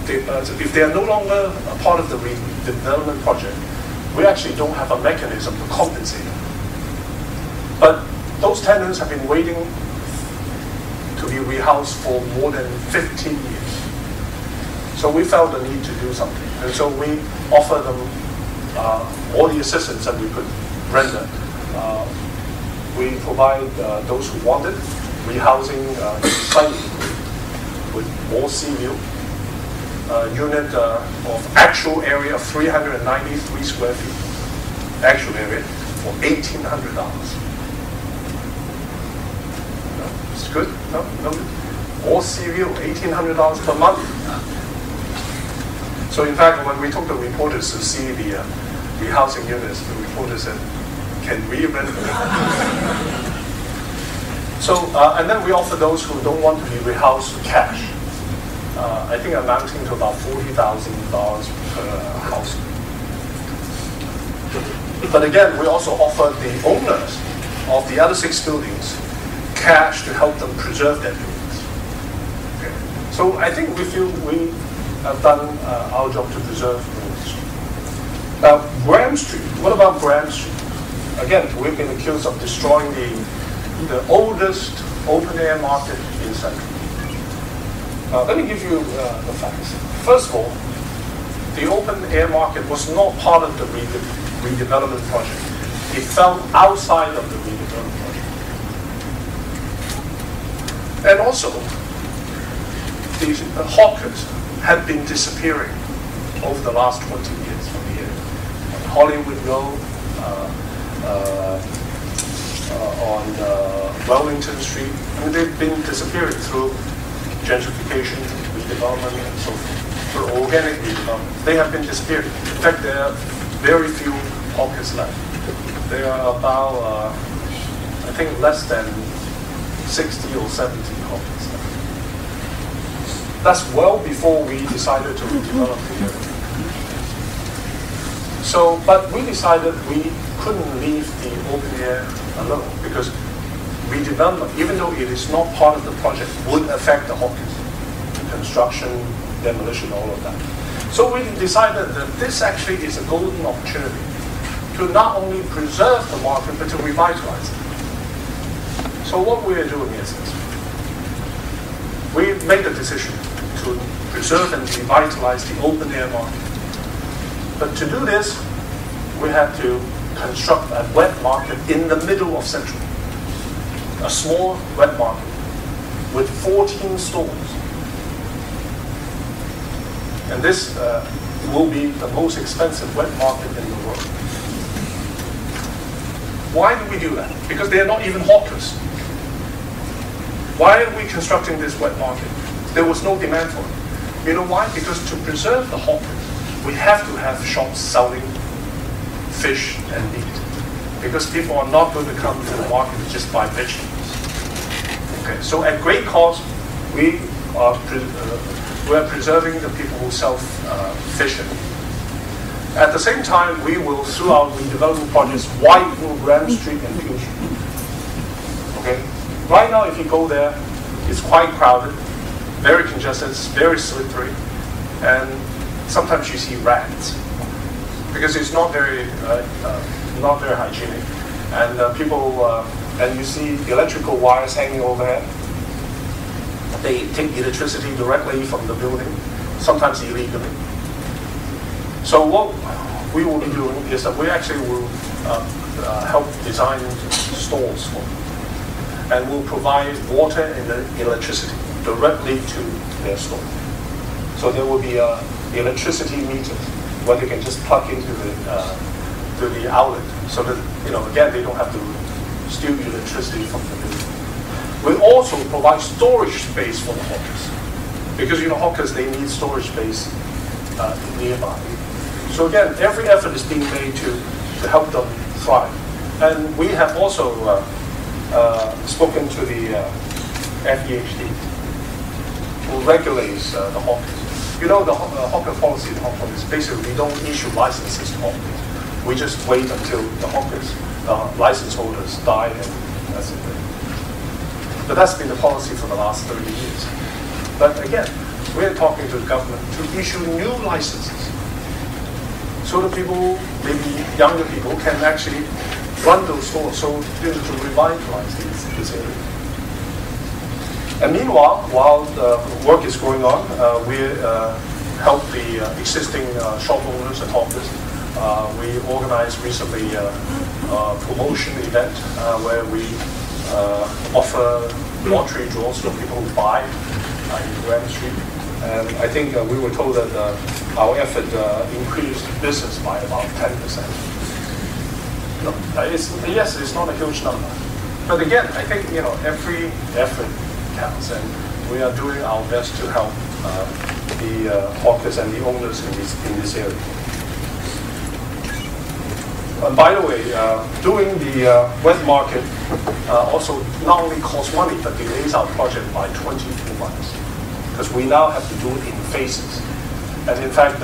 if they are no longer a part of the redevelopment project, we actually don't have a mechanism to compensate them. But those tenants have been waiting to be rehoused for more than 15 years. So we felt the need to do something. And so we offered them all the assistance that we could render. We provide those who wanted rehousing slightly with more sea view, unit of actual area of 393 square feet, actual area for $1,800. It's good? No? More sea view, $1,800 per month. So in fact, when we took the reporters to see the rehousing units, the reporters said, can we rent them? So, and then we offer those who don't want to be rehoused cash. I think amounting to about $40,000 per house. But again, we also offer the owners of the other 6 buildings cash to help them preserve their buildings. Okay. So I think we feel we have done our job to preserve Ringley Street. Now, Graham Street, what about Graham Street? Again, we've been accused of destroying the the oldest open-air market in Central. Let me give you the facts. First of all, the open-air market was not part of the redevelopment project. It fell outside of the redevelopment project. And also, the hawkers had been disappearing over the last 20 years from here. On Hollywood Road, on Wellington Street. I mean, they've been disappearing through gentrification, redevelopment, and so forth. Through organic redevelopment. They have been disappearing. In fact, there are very few hawkers left. There are about, I think, less than 60 or 70 hawkers left. That's well before we decided to redevelop the area. So, but we decided we couldn't leave the open air alone because redevelopment, even though it is not part of the project, would affect the hawkers, construction, demolition, all of that. So we decided that this actually is a golden opportunity to not only preserve the market, but to revitalize it. So what we are doing is this. We made a decision to preserve and revitalize the open air market. But to do this, we had to construct a wet market in the middle of Central. A small wet market with 14 stores. And this will be the most expensive wet market in the world. Why do we do that? Because they are not even hawkers. Why are we constructing this wet market? There was no demand for it. You know why? Because to preserve the hawkers, we have to have shops selling fish and meat. Because people are not going to come to the market to just buy vegetables. Okay, so at great cost, we are preserving the people who sell fish and meat. At the same time, we will, through our redevelopment projects, widen Grand Street and Peel Street. Okay? Right now, if you go there, it's quite crowded, very congested, it's very slippery, and sometimes you see rats because it's not very hygienic. And people, and you see electrical wires hanging overhead. They take electricity directly from the building, sometimes illegally. So what we will be doing is that we actually will help design stores for them. And will provide water and electricity directly to their store. So there will be electricity meters where they can just plug into the outlet, so that again they don't have to steal electricity from the building. We also provide storage space for the hawkers, because hawkers, they need storage space nearby. So again, every effort is being made to help them thrive. And we have also spoken to the FEHD, who regulates the hawkers. The hawker policy in Hong Kong is basically we don't issue licenses to hawkers. We just wait until the hawkers, license holders die, and that's it. But that's been the policy for the last 30 years. But again, we're talking to the government to issue new licenses so that people, maybe younger people, can actually run those stores, so to revitalize this area. And meanwhile, while the work is going on, we help the existing shop owners and hawkers. We organized recently a promotion event where we offer lottery draws for people who buy in Grand Street. And I think we were told that our effort increased business by about 10%. Yes, it's not a huge number. But again, I think every effort counts, and we are doing our best to help the hawkers and the owners in this area. And by the way, doing the wet market also not only costs money, but delays our project by 22 months. Because we now have to do it in phases. And in fact,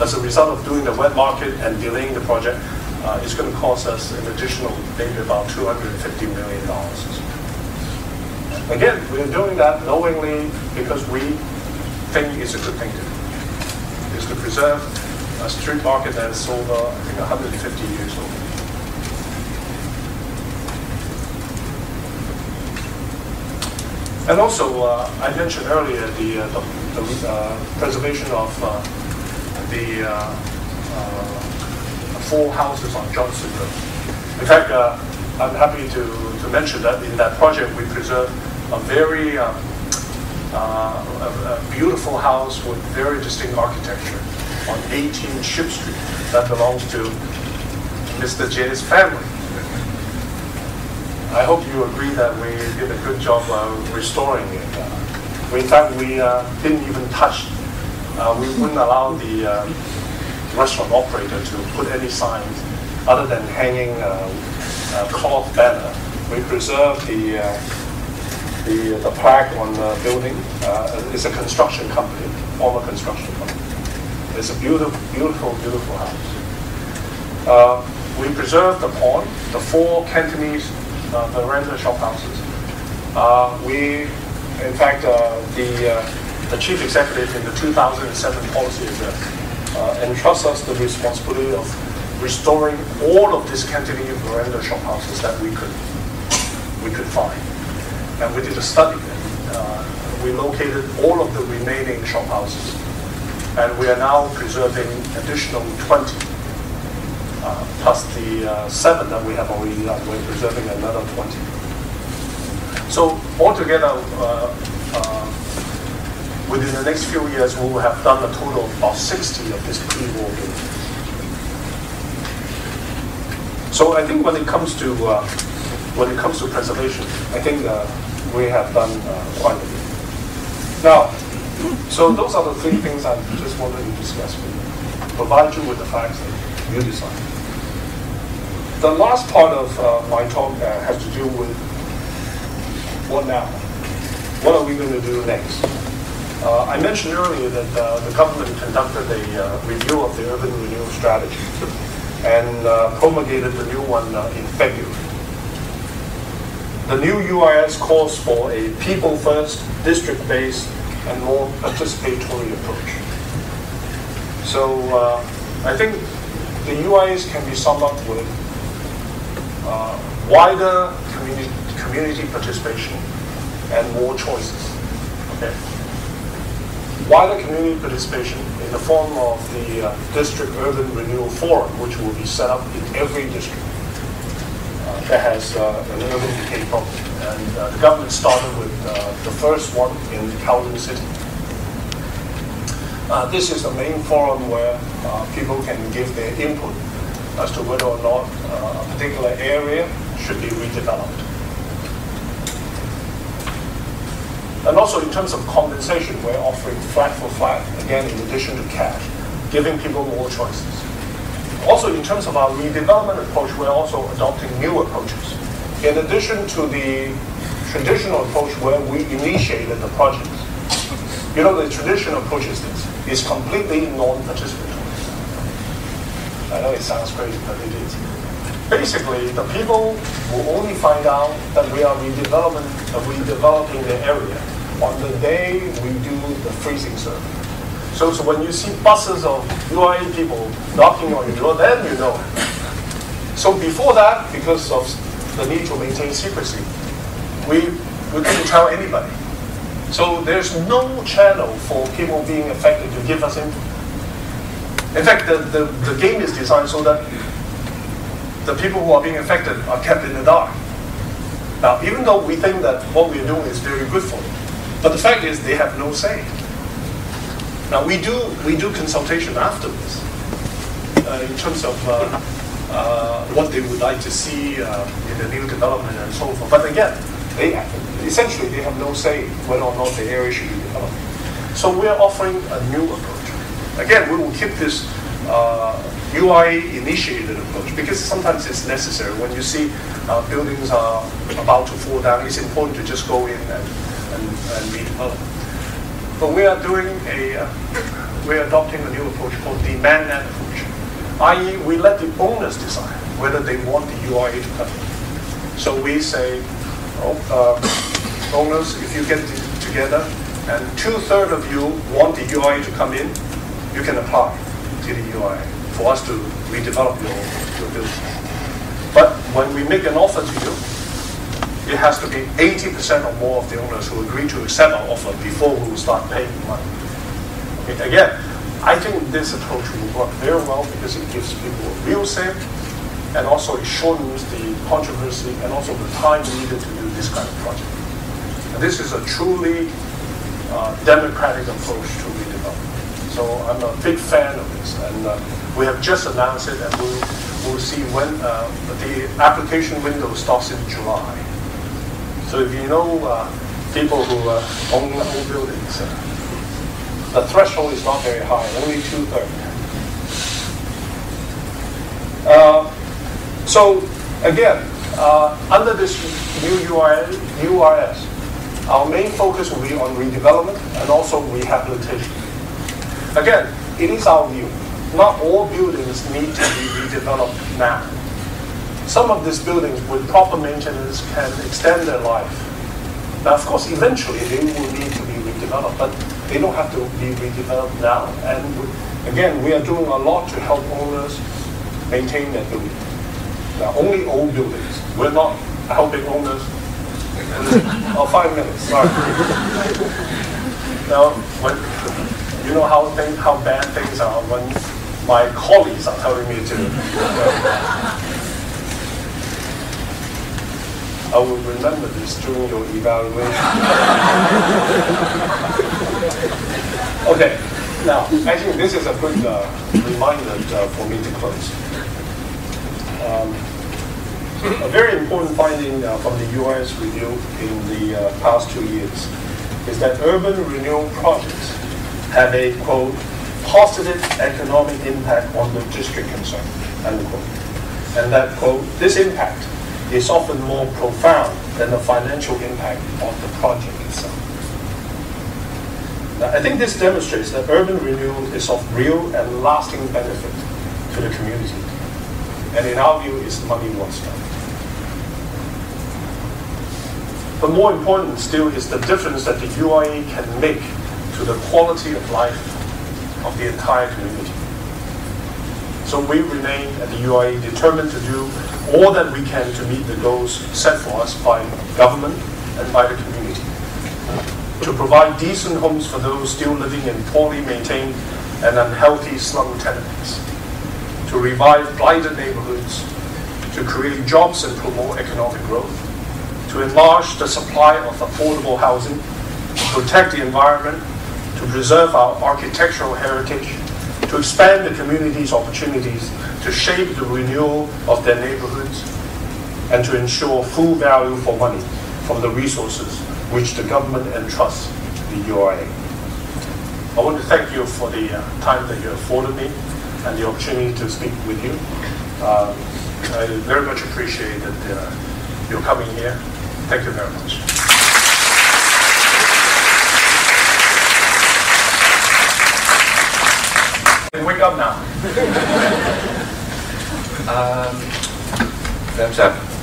as a result of doing the wet market and delaying the project, it's going to cost us an additional maybe about $250 million. Again, we're doing that knowingly because we think it's a good thing to do. It's to preserve a street market that is over, I think, 150 years old. And also, I mentioned earlier the preservation of the 4 houses on Johnson Road. In fact, I'm happy to mention that in that project we preserved a very a beautiful house with very distinct architecture on 18 Ship Street that belongs to Mr. J's family. I hope you agree that we did a good job restoring it. In fact, we didn't even touch, we wouldn't allow the restaurant operator to put any signs other than hanging a cloth banner. We preserved the plaque on the building. It's a construction company, former construction company. It's a beautiful, beautiful, beautiful house. We preserved the pond, the 4 Cantonese veranda shop houses. In fact, the chief executive in the 2007 policy address entrusts us the responsibility of restoring all of these Cantonese veranda shop houses that we could find. And we did a study. We located all of the remaining shop houses, and we are now preserving additional 20. Plus the 7 that we have already done, we're preserving another 20. So altogether, within the next few years, we will have done a total of about 60 of these pre-war buildings. So I think when it comes to preservation, I think we have done quite a bit. Now, so those are the 3 things I just wanted to discuss with you. Provide you with the facts that you decide. The last part of my talk has to do with what now? What are we going to do next? I mentioned earlier that the government conducted a review of the Urban Renewal Strategy and promulgated the new one in February. The new UIS calls for a people-first, district-based, and more participatory approach. So I think the UIS can be summed up with wider community participation and more choices. Okay. Wider community participation in the form of the District Urban Renewal Forum, which will be set up in every district that has an urban decay problem. And the government started with the first one in Kowloon City. This is the main forum where people can give their input as to whether or not a particular area should be redeveloped. And also in terms of compensation, we're offering flat for flat, again, in addition to cash, giving people more choices. Also in terms of our redevelopment approach, we're also adopting new approaches. In addition to the traditional approach where we initiated the projects. You know, the traditional approach is this. It's completely non-participatory. I know it sounds crazy, but it is. Basically, the people will only find out that we are redeveloping the area on the day we do the freezing survey. So when you see buses of UIA people knocking on your door, then you know. So before that, because of the need to maintain secrecy, we couldn't tell anybody. So there's no channel for people being affected to give us input. In fact, the game is designed so that the people who are being affected are kept in the dark. Now, even though we think that what we're doing is very good for them, but the fact is they have no say. Now, we do consultation afterwards in terms of what they would like to see in the new development and so forth. But again, essentially they have no say whether or not the area should be developed. So we're offering a new approach. Again, we will keep this UI-initiated approach because sometimes it's necessary. When you see buildings are about to fall down, it's important to just go in and redevelop. But we're adopting a new approach called demand-led approach, i.e. we let the owners decide whether they want the UIA to come in. So we say, owners, if you get together and 2/3 of you want the UIA to come in, you can apply to the UIA for us to redevelop your building. But when we make an offer to you, it has to be 80% or more of the owners who agree to accept our offer before we will start paying money. Okay, again, I think this approach will work very well because it gives people a real say, and also it shortens the controversy and also the time needed to do this kind of project. And this is a truly democratic approach to redevelopment. So I'm a big fan of this, and we have just announced it, and we'll see when the application window starts in July. So if you know people who own old buildings, the threshold is not very high, only 2/3. So again, under this new URS, our main focus will be on redevelopment and also rehabilitation. Again, it is our view. Not all buildings need to be redeveloped now. Some of these buildings with proper maintenance can extend their life. Now, of course, eventually they will need to be redeveloped, but they don't have to be redeveloped now. And again, we are doing a lot to help owners maintain their buildings. Now, only old buildings. We're not helping owners. 5 minutes, sorry. Now, you know how bad things are when my colleagues are telling me to. I will remember this during your evaluation. Okay, now, I think this is a good reminder for me to close. A very important finding from the URS review in the past 2 years is that urban renewal projects have a, quote, positive economic impact on the district concerned, unquote. And that, quote, this impact is often more profound than the financial impact of the project itself. Now, I think this demonstrates that urban renewal is of real and lasting benefit to the community. And in our view, it's money well spent. But more important still is the difference that the UIA can make to the quality of life of the entire community. So we remain at the UIA determined to do all that we can to meet the goals set for us by government and by the community. To provide decent homes for those still living in poorly maintained and unhealthy slum tenements. To revive blighted neighborhoods. To create jobs and promote economic growth. To enlarge the supply of affordable housing. To protect the environment. To preserve our architectural heritage. To expand the community's opportunities to shape the renewal of their neighborhoods, and to ensure full value for money from the resources which the government entrusts the UIA. I want to thank you for the time that you afforded me and the opportunity to speak with you. I very much appreciate that you're coming here. Thank you very much. Wake up now.
Perhaps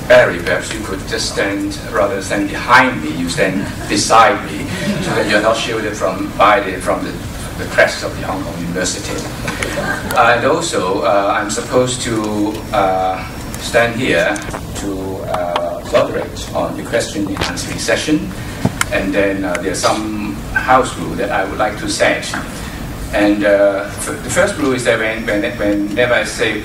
Barry, perhaps you could just stand, rather than stand behind me, you stand beside me, so that you're not shielded from the crest of the Hong Kong University. And also, I'm supposed to stand here to collaborate on the question and answering session, and then there's some house rule that I would like to set. And the first rule is that whenever I say,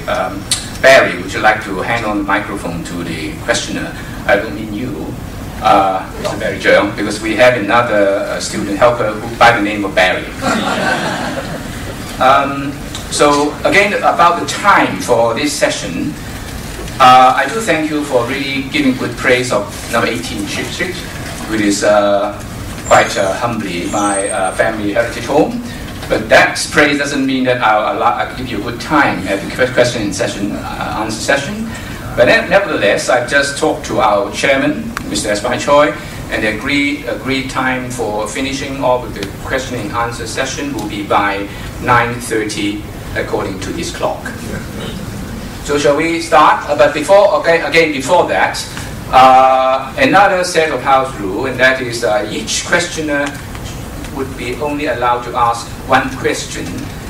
Barry, would you like to hand on the microphone to the questioner? I don't mean you, Mr. Barry Cheung, because we have another student helper who, by the name of Barry. So again, about the time for this session, I do thank you for really giving good praise of number 18 Ship Street, which is quite humbly my family heritage home. But that praise doesn't mean that I'll give you a good time at the question session, answer session. But nevertheless, I've just talked to our chairman, Mr. Barry Choi, and the agreed time for finishing off with the question and answer session will be by 9:30 according to his clock. So shall we start? But before that, another set of house rule, and that is each questioner would be only allowed to ask one question,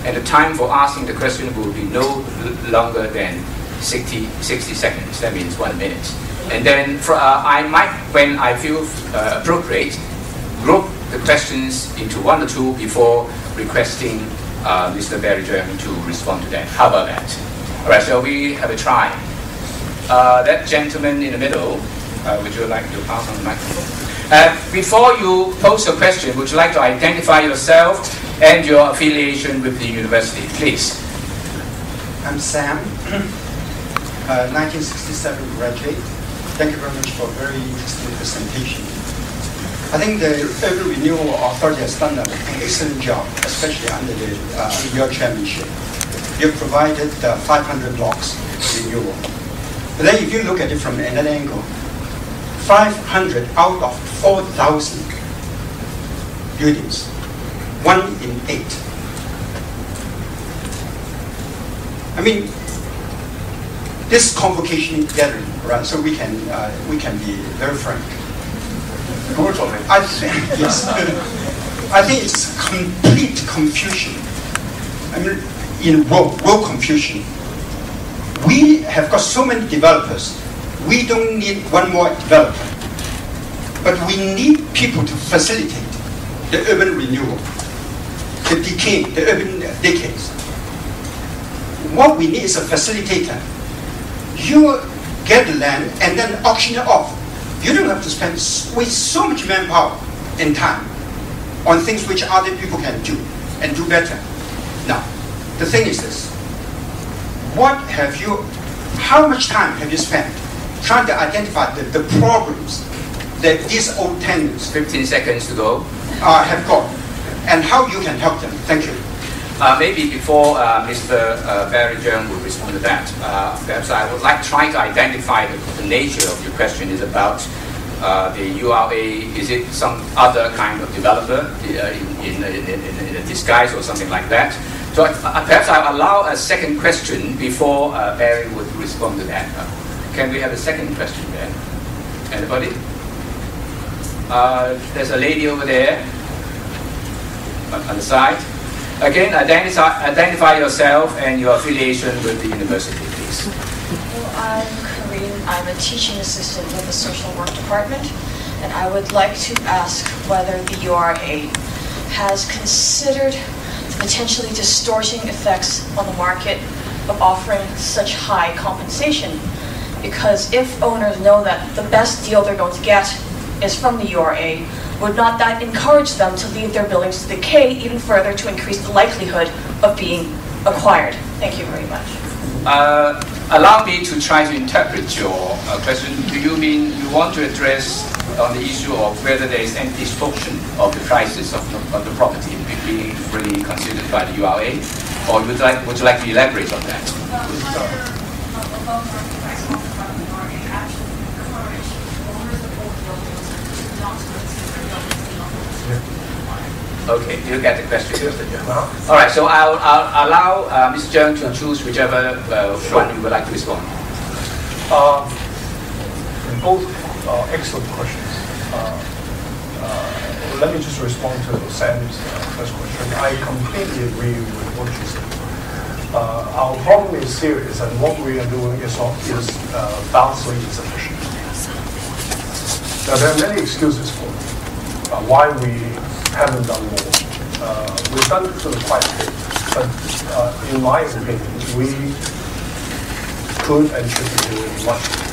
and the time for asking the question will be no longer than 60 seconds. That means 1 minute.
And then I might, when I feel appropriate, group the questions into one or two before requesting Mr. Barry Cheung to respond to that. How about that? All right, shall we have a try? That gentleman in the middle, would you like to pass on the microphone? Before you pose a question, would you like to identify yourself and your affiliation with the university, please?
I'm Sam, 1967 graduate. Thank you very much for a very interesting presentation. I think the Urban Renewal Authority has done an excellent job, especially under your chairmanship. You've provided 500 blocks renewal. But then if you look at it from another angle, 500 out of 4,000 buildings, 1 in 8. I mean, this convocation gathering, right? So we can be very frank. I think, yes. I think it's complete confusion. I mean, in world confusion. We have got so many developers. We don't need one more developer. But we need people to facilitate the urban renewal, the decay, the urban decays. What we need is a facilitator. You get the land and then auction it off. You don't have to waste so much manpower and time on things which other people can do and do better. Now, the thing is this. How much time have you spent trying to identify the problems that these old tenants
15 seconds to go.
Have got, and how you can help them? Thank you.
Maybe before Mr. Barry Cheung will respond to that, perhaps I would like to try to identify the nature of your question is about the URA. Is it some other kind of developer in a disguise or something like that? So perhaps I'll allow a second question before Barry would respond to that. Can we have a second question there? Anybody? There's a lady over there on the side. Again, identify yourself and your affiliation with the university, please.
Well, I'm Corinne. I'm a teaching assistant with the social work department, and I would like to ask whether the URA has considered the potentially distorting effects on the market of offering such high compensation. Because if owners know that the best deal they're going to get is from the URA, would not that encourage them to leave their buildings to decay even further to increase the likelihood of being acquired? Thank you very much.
Allow me to try to interpret your question. Do you mean you want to address on the issue of whether there is any distortion of the prices of the property being really considered by the URA? Or would you like to elaborate on that? Okay, you get the question. All right, so I'll allow Mr. Cheung to choose whichever one you would like to respond.
Both excellent questions. Let me just respond to Sam's first question. I completely agree with what you said. Our problem is serious, and what we are doing is vastly insufficient. Now, there are many excuses for why we haven't done more. We've done quite a bit, but in my opinion, we could and should be doing much more.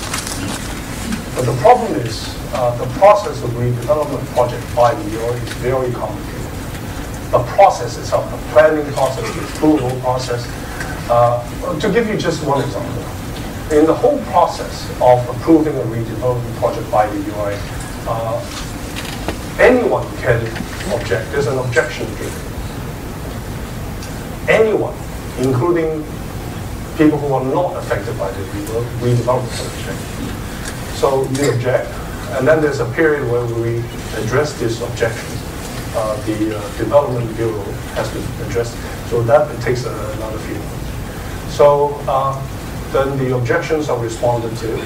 But the problem is the process of redevelopment project by the URA is very complicated. The process itself, the planning process, the approval process. To give you just one example, in the whole process of approving a redevelopment project by the URA, anyone can object. There's an objection period. Anyone, including people who are not affected by the redevelopment project. So you object, and then there's a period where we address these objections. The Development Bureau has to address it. So that takes another few months. So then the objections are responded to.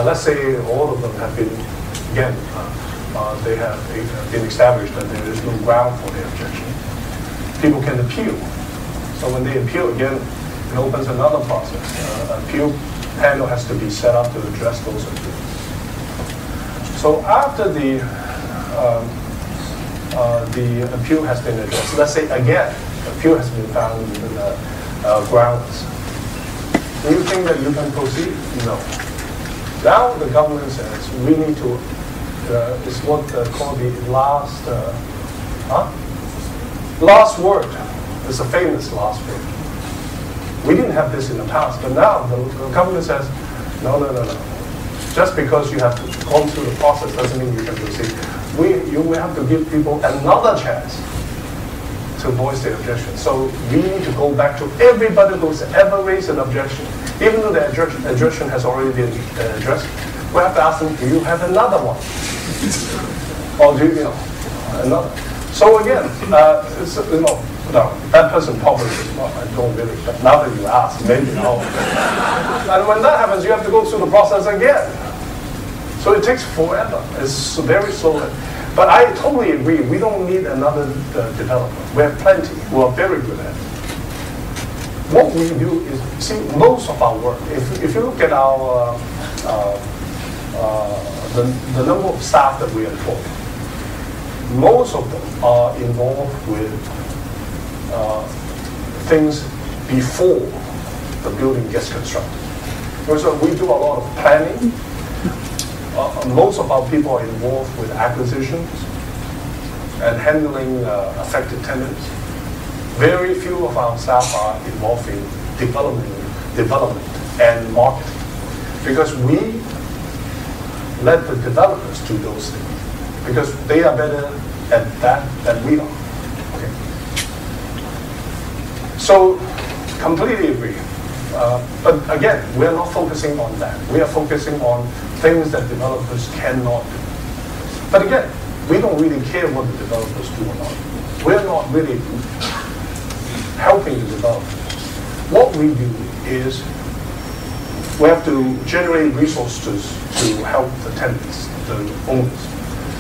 Let's say all of them have been, again, they have been established that there is no ground for the objection. People can appeal. So when they appeal again, it opens another process. Appeal panel has to be set up to address those appeals. So after the appeal has been addressed, let's say again, appeal has been found groundless. Do you think that you can proceed? No. Now the government says we need to, it's what called the last word. It's a famous last word. We didn't have this in the past, but now the government says, no. Just because you have gone through the process doesn't mean you can proceed. You will have to give people another chance to voice their objection. So we need to go back to everybody who's ever raised an objection. Even though the objection has already been addressed, we have to ask them, do you have another one? Or do you, another? So again, that person probably is not, I don't really, but now that you ask, maybe no. And when that happens, you have to go through the process again. So it takes forever. It's very slow. But I totally agree, we don't need another developer. We have plenty who are very good at it. What we do is, see, most of our work, if you look at our, the number of staff that we employ, most of them are involved with things before the building gets constructed. So we do a lot of planning. Most of our people are involved with acquisitions and handling affected tenants. Very few of our staff are involved in development and marketing, because we let the developers do those things, because they are better at that than we are. Okay. So, completely agree. But again, we are not focusing on that. We are focusing on things that developers cannot do. But again, we don't really care what the developers do or not. We're not really helping the developers. What we do is we have to generate resources to help the tenants, the owners.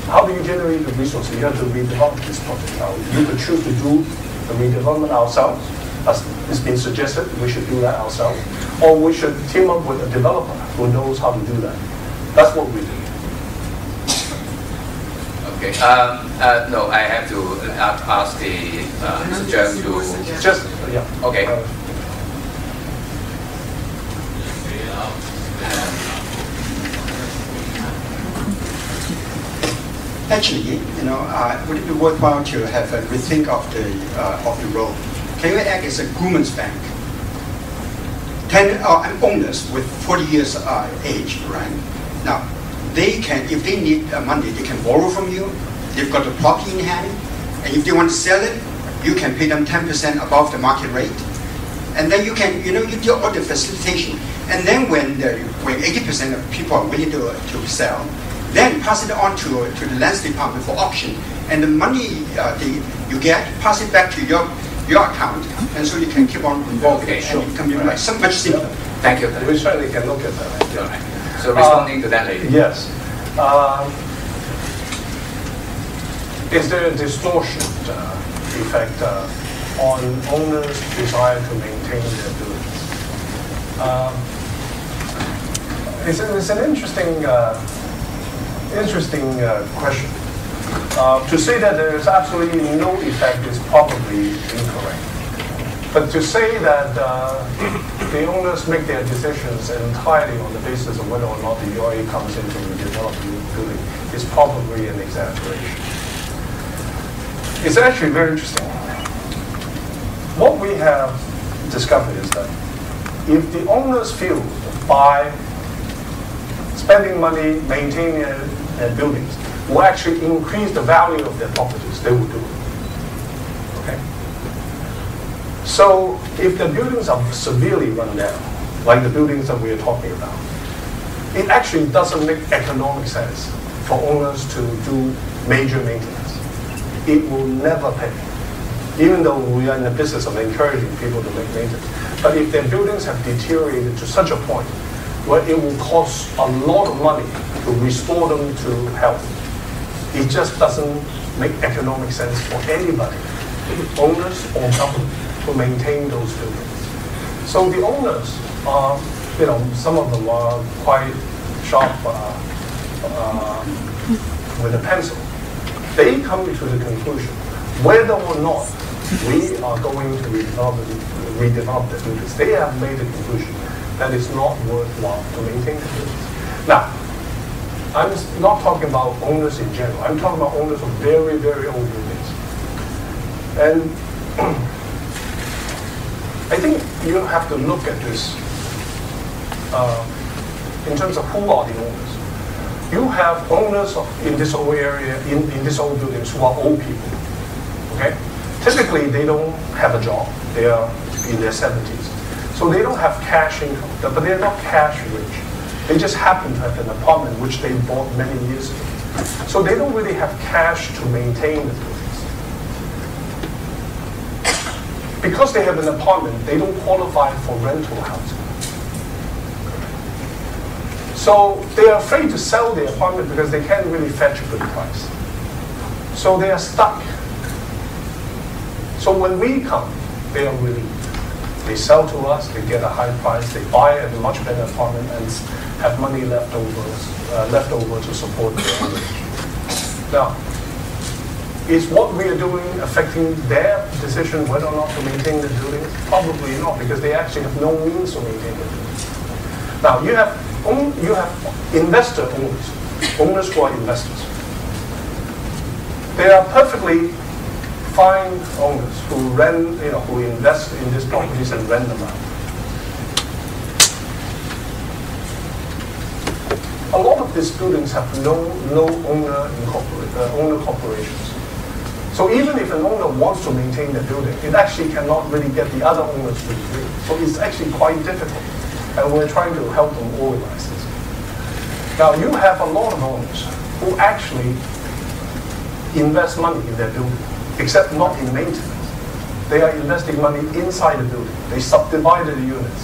How do you generate the resources? You have to redevelop this project. Now, you could choose to do the redevelopment ourselves. As it's been suggested, we should do that ourselves. Or we should team up with a developer who knows how to do that. That's what we do.
Okay. No, I have to ask the Mr. Cheung to
just
Okay.
Actually, would it be worthwhile to have a rethink of the role? Can you act as a groom's bank? Owners with 40 years age, right? Now, they can, if they need money, they can borrow from you. They've got the property in hand, and if they want to sell it, you can pay them 10% above the market rate, and then you can, you do all the facilitation. And then when 80% of people are willing to sell, then pass it on to the lands department for auction, and the money you get, pass it back to your account, and so you can keep on involving it, and it can be so much simpler.
Thank you.
We certainly can look at that.
All right. So responding to that lady.
Yes. Is there a distortion effect on owners' desire to maintain their buildings? It's an interesting question. To say that there is absolutely no effect is probably incorrect. But to say that the owners make their decisions entirely on the basis of whether or not the URA comes into the development building is probably an exaggeration. It's actually very interesting. What we have discovered is that if the owners feel that by spending money maintaining their buildings will actually increase the value of their properties, they will do it. Okay? So if the buildings are severely run down, like the buildings that we are talking about, it actually doesn't make economic sense for owners to do major maintenance. It will never pay, even though we are in the business of encouraging people to make maintenance. But if their buildings have deteriorated to such a point where it will cost a lot of money to restore them to health, it just doesn't make economic sense for anybody, owners or government, to maintain those buildings. So the owners are some of them are quite sharp with a pencil. They come to the conclusion whether or not we are going to redevelop the buildings. They have made the conclusion that it's not worthwhile to maintain the buildings. Now, I'm not talking about owners in general. I'm talking about owners of very, very old buildings. And I think you have to look at this in terms of who are the owners. You have owners in this old area, in these old buildings, who are old people. Okay? Typically, they don't have a job. They are in their 70s. So they don't have cash income, but they're not cash rich. They just happen to have an apartment which they bought many years ago. So they don't really have cash to maintain the buildings. Because they have an apartment, they don't qualify for rental housing. So they are afraid to sell their apartment because they can't really fetch a good price. So they are stuck. So when we come, they are relieved. They sell to us, they get a high price, they buy a much better apartment and have money left over to support their mortgage. Now, is what we are doing affecting their decision whether or not to maintain the buildings? Probably not, because they actually have no means to maintain the buildings. Now, you have investor owners who are investors. They are perfectly fine owners who rent, who invest in these properties and rent them out. A lot of these buildings have no owner corporations. So even if an owner wants to maintain the building, it actually cannot really get the other owners to agree. So it's actually quite difficult, and we're trying to help them organize this. Now you have a lot of owners who actually invest money in their building, except not in maintenance. They are investing money inside the building. They subdivide the units.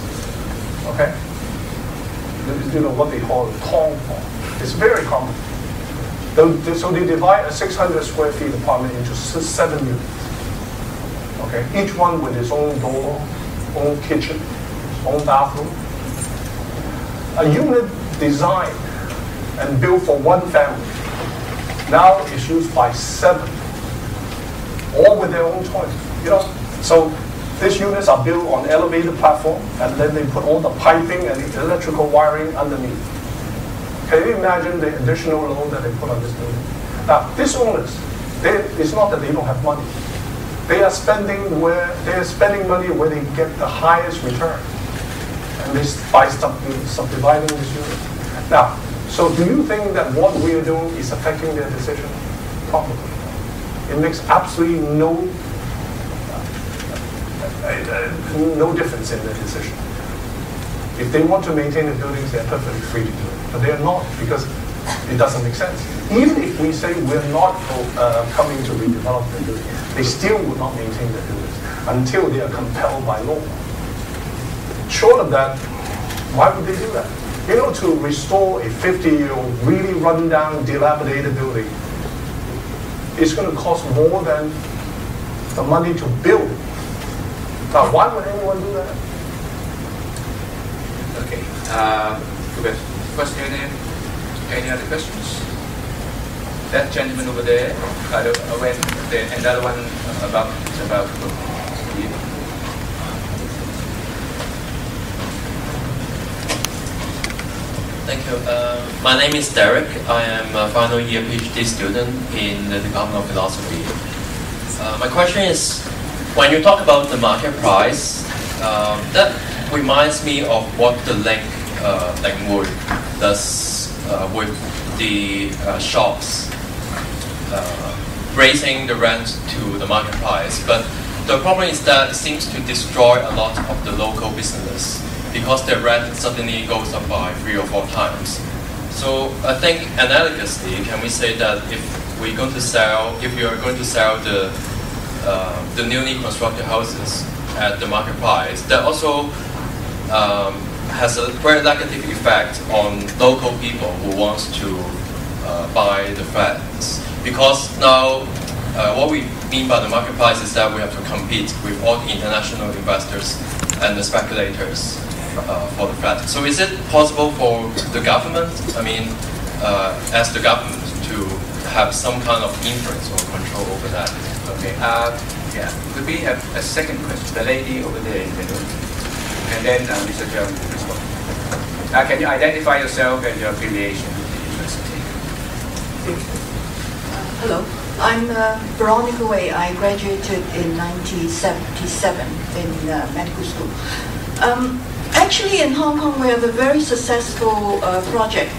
Okay? What they call a tong form. It's very common. So they divide a 600 square feet apartment into 7 units. Okay? Each one with its own door, own kitchen, own bathroom. A unit designed and built for one family now is used by 7, all with their own toilets. So these units are built on elevated platform, and then they put all the piping and the electrical wiring underneath. Can you imagine the additional load that they put on this building? Now, these owners, it's not that they don't have money. They are spending money where they get the highest return, and by subdividing this unit. Now, so do you think that what we are doing is affecting their decision? Probably. It makes absolutely no difference in their decision. If they want to maintain the buildings, they're perfectly free to do it. But they're not, because it doesn't make sense. Even if we say we're not coming to redevelop the buildings, they still would not maintain the buildings until they are compelled by law. Short of that, why would they do that? To restore a 50-year-old, really run-down, dilapidated building, it's going to cost more than the money to build it. Now, why would anyone do that?
Okay. Any other questions? That gentleman over there, another one about.
Thank you. My name is Derek. I am a final year PhD student in the Department of Philosophy. My question is, when you talk about the market price, that reminds me of what the Lakewood does with the shops, raising the rent to the market price. But the problem is that it seems to destroy a lot of the local business, because their rent suddenly goes up by 3 or 4 times. So I think analogously, can we say that if you are going to sell the newly constructed houses at the market price, that also has a very negative effect on local people who wants to buy the flats, because now what we mean by the market price is that we have to compete with all the international investors and the speculators. for the flat. So is it possible for the government, as the government, to have some kind of influence or control over that?
Okay. Yeah. Could we have a second question? The lady over there in the room, and then Mr. Cheung will respond. Can you identify yourself and your affiliation with the university?
Hello. I'm Veronica Wei. I graduated in 1977 in medical school. Actually, in Hong Kong, we have a very successful project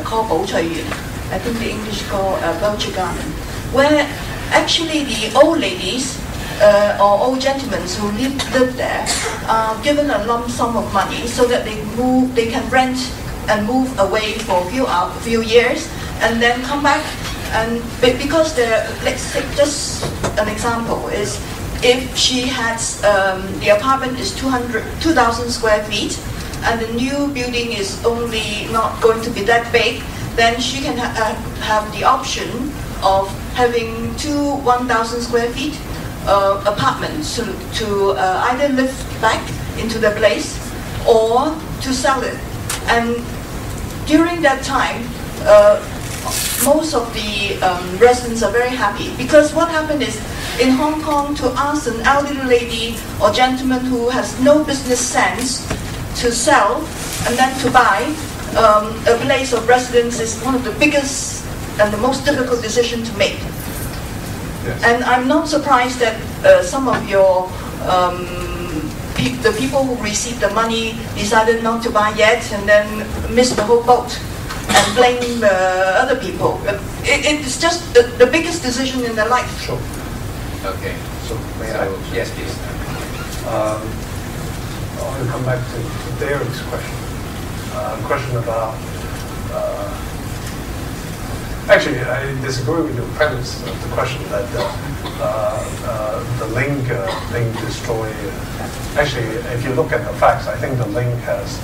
called Bo Cui Yuan. I think the English called Belcher Garden, where actually the old ladies or old gentlemen who live there are given a lump sum of money so that they can rent and move away for a few years and then come back. And because let's take just an example, is if she has, the apartment is 2,000 square feet and the new building is only not going to be that big, then she can have the option of having two 1,000 square feet apartments to either live back into the place or to sell it. And during that time, most of the residents are very happy, because what happened is, in Hong Kong, to ask an elderly lady or gentleman who has no business sense to sell and then to buy a place of residence is one of the biggest and the most difficult decision to make. Yes. And I'm not surprised that some of your the people who received the money decided not to buy yet and then missed the whole boat and blame other people. It's just the biggest decision in their life.
Sure.
Okay.
So may I?
Yes, please.
I want to come back to Derek's question. Question about. Actually, I disagree with the premise of the question that the link being destroyed. Actually, if you look at the facts, I think the link has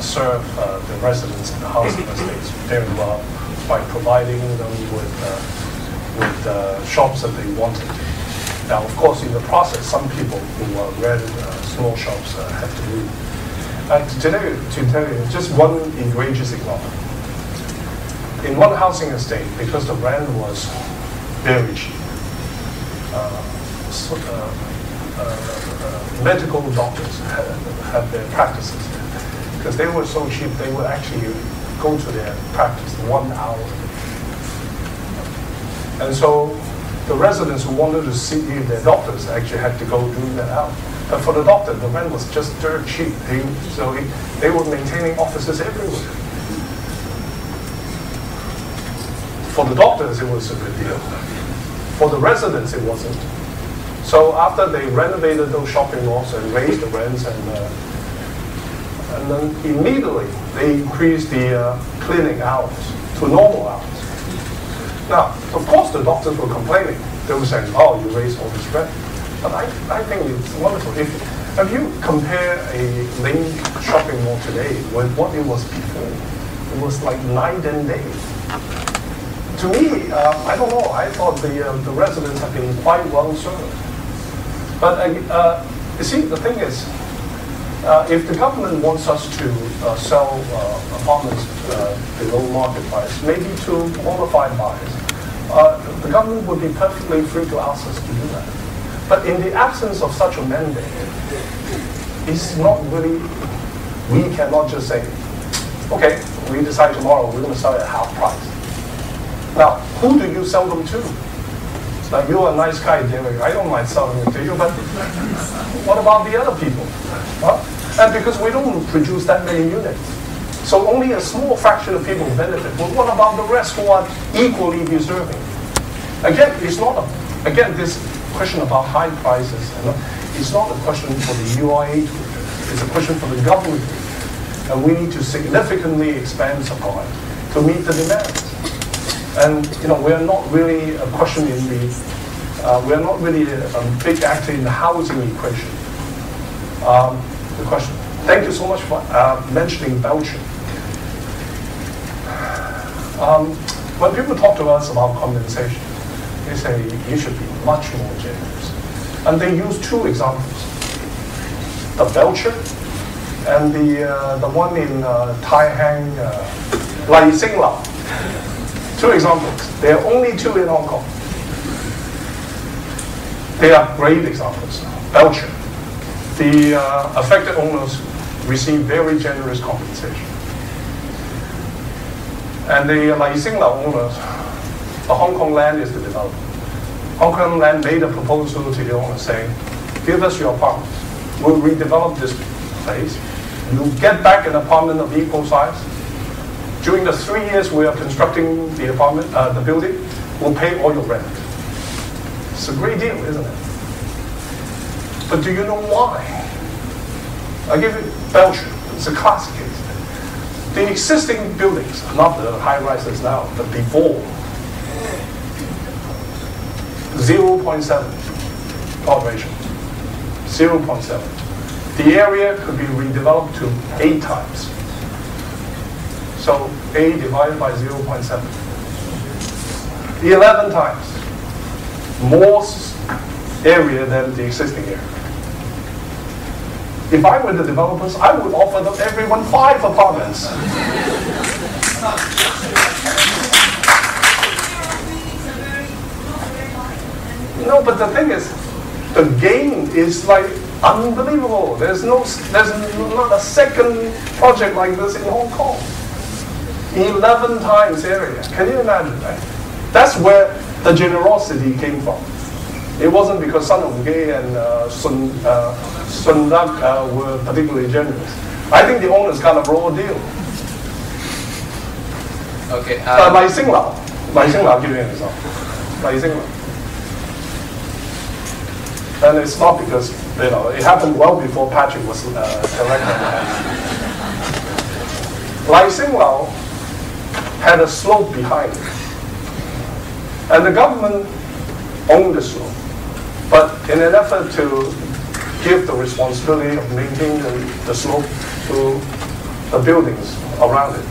served the residents in the housing estates very well by providing them with shops that they wanted. Now, of course, in the process, some people who rented small shops had to move. To tell you just one egregious example. In one housing estate, because the rent was very cheap, medical doctors had their practices there. Because they were so cheap, they would actually go to their practice 1 hour. And so the residents who wanted to see their doctors actually had to go do that out. But for the doctor, the rent was just dirt cheap. They were maintaining offices everywhere. For the doctors, it was a good deal. For the residents, it wasn't. So after they renovated those shopping malls and raised the rents, and then immediately they increased the clinic hours to normal hours. Now, of course, the doctors were complaining. They were saying, "Oh, you raised all this rent." But I think it's wonderful. If you compare a Link shopping mall today with what it was before, it was like night and day. To me, I don't know. I thought the residents have been quite well served. But you see, the thing is, if the government wants us to sell apartments below market price, maybe to qualified buyers, the government would be perfectly free to ask us to do that. But in the absence of such a mandate, it's not really, we cannot just say, okay, we decide tomorrow we're going to sell it at half price. Now, who do you sell them to? Like, you're a nice guy, Derek. I don't mind selling it to you, but what about the other people? Huh? And because we don't produce that many units, so only a small fraction of people benefit. But what about the rest who are equally deserving? Again, it's not this question about high prices. It's not a question for the UIA to address. It's a question for the government. And we need to significantly expand supply to meet the demands. And we are not really a question in the, we are not really a big actor in the housing equation. The question. Thank you so much for mentioning Belgium. When people talk to us about compensation, they say you should be much more generous. And they use two examples. The Belcher and the one in Tai Hang, Lai Sing Lau. 2 examples. There are only 2 in Hong Kong. They are great examples. Belcher. The affected owners receive very generous compensation. And the Lai Sing Lau owners, the Hong Kong land is the developer. Hong Kong land made a proposal to the owner saying, give us your apartments. We'll redevelop this place. You'll get back an apartment of equal size. During the 3 years we are constructing the apartment, the building, we'll pay all your rent. It's a great deal, isn't it? But do you know why? I give you Belgium. It's a classic case. The existing buildings, not the high-rises now, but before, 0.7 plot ratio. 0.7. The area could be redeveloped to 8 times. So A divided by 0.7. 11 times more area than the existing area. If I were the developers, I would offer them everyone 5 apartments. No, but the thing is, the gain is like unbelievable. There's not a second project like this in Hong Kong. 11 times area. Can you imagine, right? That's where the generosity came from. It wasn't because Sun Hung Kai and Sun Dak were particularly generous. I think the owners got a raw deal.
Okay.
Lai Sing Lau. Lai Sing Lau, I'll give you an example. Lai Sing Lau. And it's not because, it happened well before Patrick was elected. Lai Sing Lau had a slope behind it. And the government owned the slope. But in an effort to give the responsibility of maintaining the slope to the buildings around it,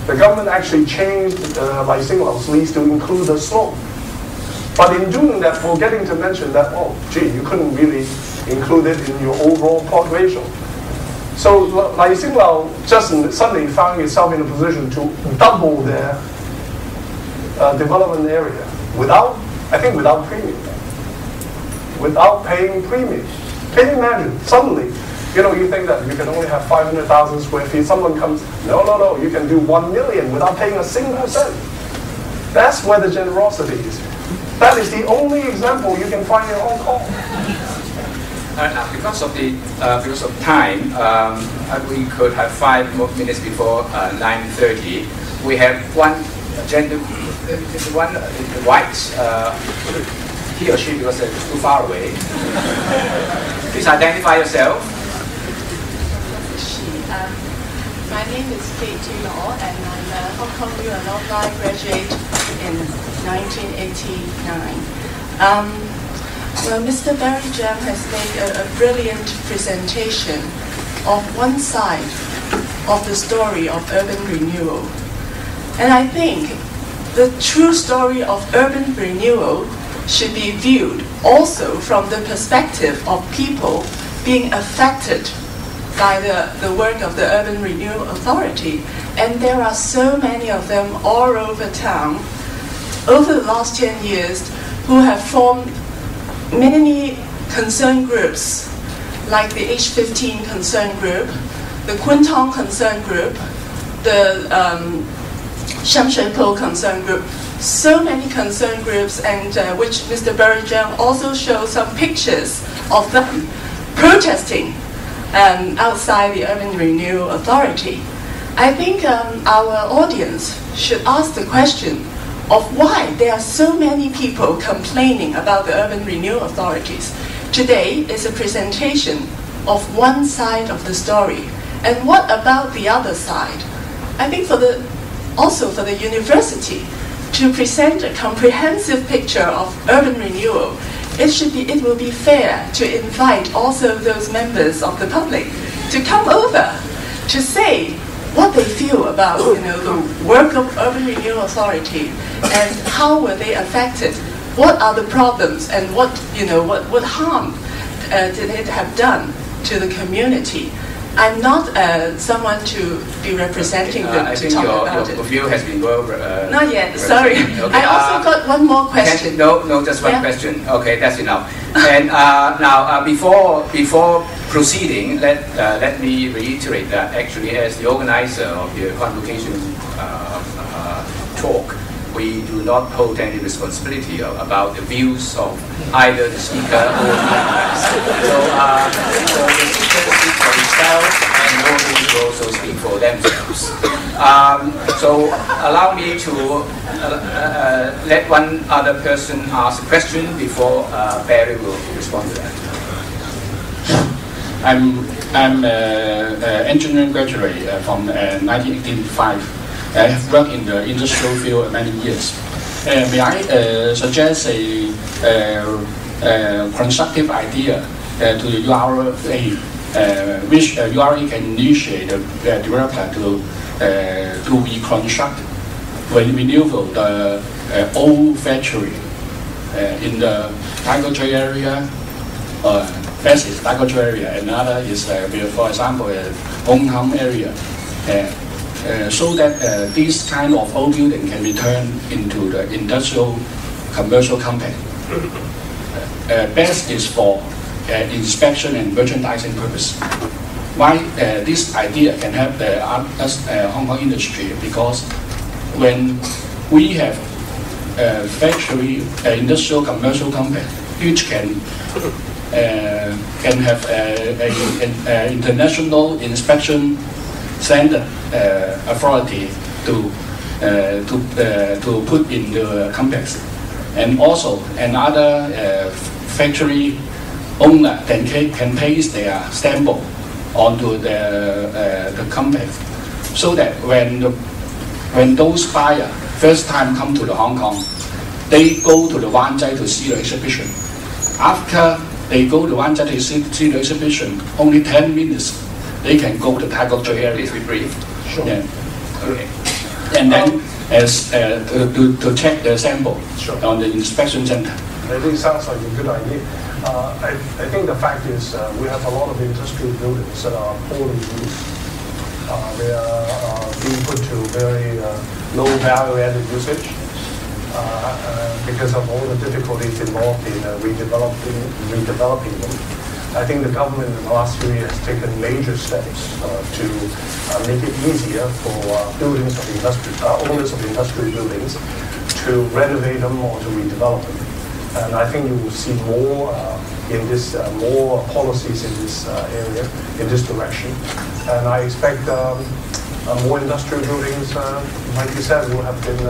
the government actually changed Lai Sing Lau's lease to include the slope. But in doing that, forgetting to mention that, oh, gee, you couldn't really include it in your overall plot ratio. So Lai Sing Lau just suddenly found itself in a position to double their development area without premium. Without paying premium. Can you imagine? Suddenly, you think that you can only have 500,000 square feet. Someone comes, no, you can do 1 million without paying a single cent. That's where the generosity is. That is the only example you can find in Hong Kong.
Because of time, we could have 5 more minutes before 9:30. We have one white. He or she, because it's too far away. Please identify yourself.
My name is Kate Law, and I'm a Hong Kong U alumni graduate in 1989. Well, Mr. Barry Cheung has made a brilliant presentation of one side of the story of urban renewal. And I think the true story of urban renewal should be viewed also from the perspective of people being affected by the work of the Urban Renewal Authority. And there are so many of them all over town over the last 10 years who have formed many concern groups, like the H15 concern group, the Kwun Tong concern group, the Sham Shui Po concern group. So many concern groups, and which Mr. Barry Cheung also showed some pictures of them protesting outside the Urban Renewal Authority. I think our audience should ask the question of why there are so many people complaining about the Urban Renewal Authorities. Today is a presentation of one side of the story. And what about the other side? I think also for the university, to present a comprehensive picture of urban renewal, it will be fair to invite also those members of the public to come over to say what they feel about the work of Urban Renewal Authority and how were they affected, what are the problems, and what harm did it have done to the community. I'm not someone to be representing them
I
to
think
talk
your
about it.
view has been well.
Not yet. Sorry.
Okay,
I also got one more question.
No, just one question. Okay, that's enough. And now, before proceeding, let me reiterate that actually, as the organizer of the convocation talk, we do not hold any responsibility about the views of either the speaker or the organizer. So the speakers speak for themselves, and the audience will also speak for themselves. So allow me to let one other person ask a question before Barry will respond to that.
I'm an engineering graduate from 1985. I have worked in the industrial field many years. May I suggest a constructive idea to the URA, which URA can initiate the developer to reconstruct, renew the old factory in the Tiger Tree area. First is Tiger Tree area, another is, for example, Hong area. So that this kind of old building can be turned into the industrial commercial company. Best is for inspection and merchandising purpose. Why this idea can help us Hong Kong industry? Because when we have a factory, industrial commercial company, which can have an international inspection standard authority to put in the complex, and also another factory owner can place their stamp onto the complex, so that when those buyers first time come to the Hong Kong, they go to the Wan Chai to see the exhibition. After they go to Wan Chai to see the exhibition, only 10 minutes. They can go to Tiger Tree area.
Please be brief.
Sure. Yeah.
Okay.
And then to check the sample on the inspection center.
I think it sounds like a good idea. I think the fact is we have a lot of industrial buildings that are poorly used. They are being put to very low value-added usage because of all the difficulties involved in redeveloping them. I think the government in the last few years has taken major steps to make it easier for buildings of owners of industrial buildings to renovate them or to redevelop them. And I think you will see more in this, more policies in this area, in this direction. And I expect more industrial buildings, like you said, will have been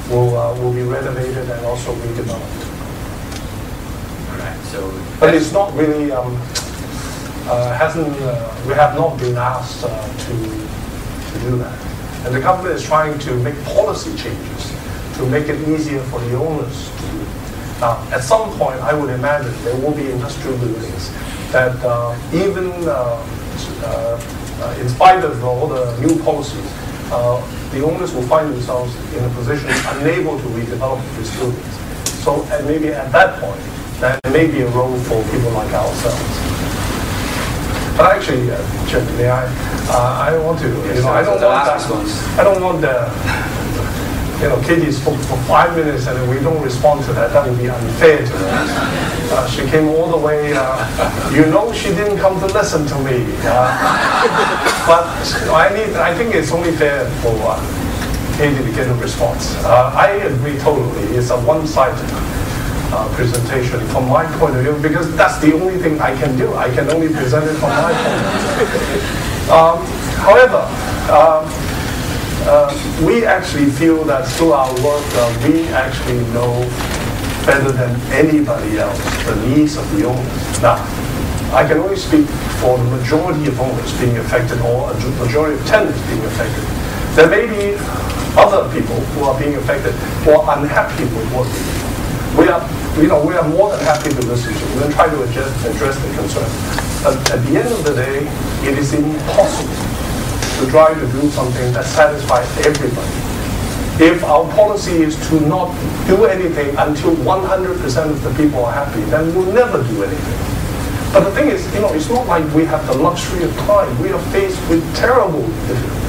will be renovated and also redeveloped. But it's not really, we have not been asked to do that. And the government is trying to make policy changes to make it easier for the owners to do. Now, at some point, I would imagine there will be industrial buildings that even in spite of all the new policies, the owners will find themselves in a position unable to redevelop these buildings. So maybe at that point, there may be a role for people like ourselves. But actually, Chairman, may I want to, I don't want Katie spoke for 5 minutes and we don't respond to that. That would be unfair to her. She came all the way, she didn't come to listen to me. But I think it's only fair for Katie to get a response. I agree totally. It's a one-sided presentation from my point of view, because that's the only thing I can do. I can only present it from my point of view. However, we actually feel that through our work, we actually know better than anybody else the needs of the owners. Now, I can only speak for the majority of owners being affected or a majority of tenants being affected. There may be other people who are being affected who are unhappy with what we do. We are more than happy to listen to. We're going to try to address the concern. But at the end of the day, it is impossible to try to do something that satisfies everybody. If our policy is to not do anything until 100% of the people are happy, then we'll never do anything. But the thing is, it's not like we have the luxury of time. We are faced with terrible difficulties.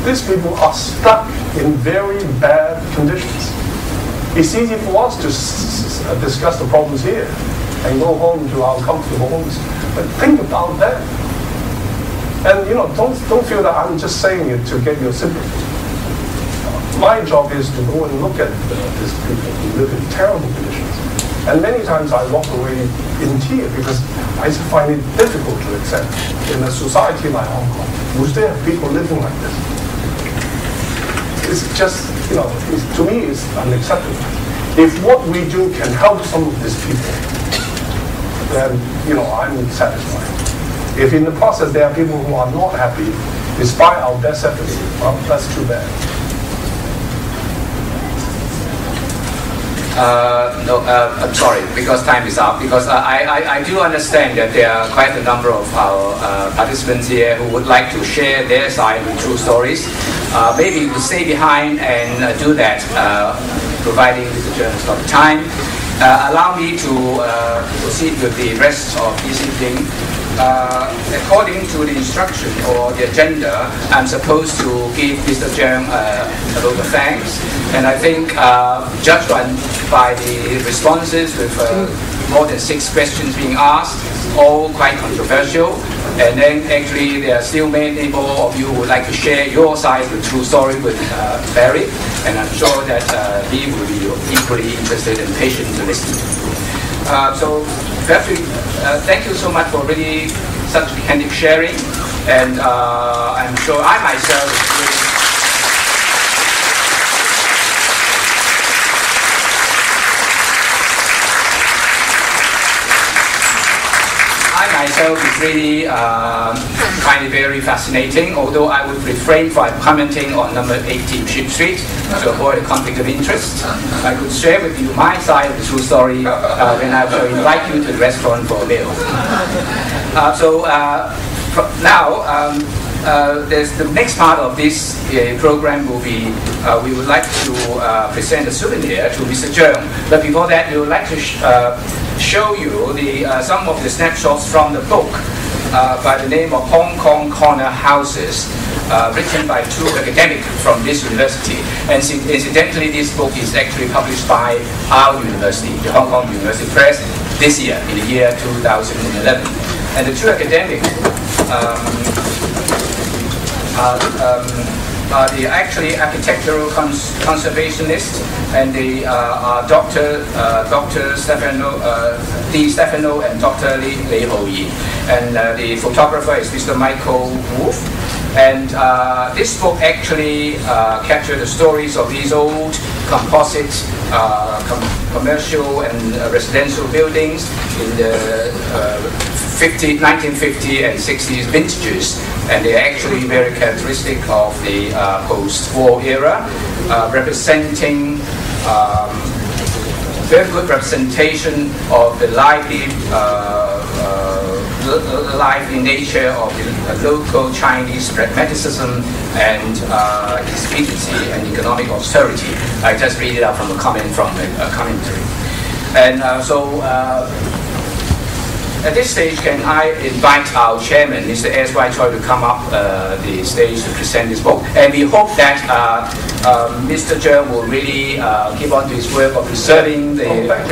These people are stuck in very bad conditions. It's easy for us to discuss the problems here and go home to our comfortable homes. But think about them. And don't feel that I'm just saying it to get your sympathy. My job is to go and look at these people who live in terrible conditions. And many times I walk away in tears because I find it difficult to accept in a society like Hong Kong, would there have people living like this? It's just, to me, it's unacceptable. If what we do can help some of these people, then, I'm satisfied. If in the process there are people who are not happy, despite our best efforts, well, that's too bad.
No, I'm sorry, because time is up. Because I do understand that there are quite a number of our participants here who would like to share their side with true stories. Maybe we'll stay behind and do that, providing Mr. Cheung has got time. Allow me to proceed with the rest of this evening. According to the instruction or the agenda, I'm supposed to give Mr. Cheung a lot of thanks. And I think, judged by the responses with more than 6 questions being asked, all quite controversial. And then actually there are still many more of you who would like to share your side of the true story with Barry. And I'm sure that he will be equally interested and patient to listen. So Barry, thank you so much for really such candid sharing. And I'm sure I myself is really find it very fascinating, although I would refrain from commenting on number 18 Ship Street to avoid a conflict of interest. I could share with you my side of the true story when I will invite you to the restaurant for a meal. Now, there's the next part of this program will be, we would like to present a souvenir to Mr. Cheung. But before that, we would like to show you some of the snapshots from the book by the name of Hong Kong Corner Houses, written by 2 academics from this university. And incidentally, this book is actually published by our university, the Hong Kong University Press, this year, in the year 2011. And the 2 academics the actually architectural conservationists, and the Dr. Stefano Di Stefano and Dr. Li Ho-yi. And the photographer is Mr. Michael Wolf. And this book actually captured the stories of these old composite commercial and residential buildings in the 1950 and 60s vintages, and they're actually very characteristic of the post-war era, representing very good representation of the lively nature of the local Chinese pragmatism and expediency and economic austerity. I just read it out from a comment from a commentary. And at this stage, can I invite our chairman, Mr. S.Y. Choi, to come up the stage to present this book. And we hope that Mr. Cheung will really keep on to his work of preserving the older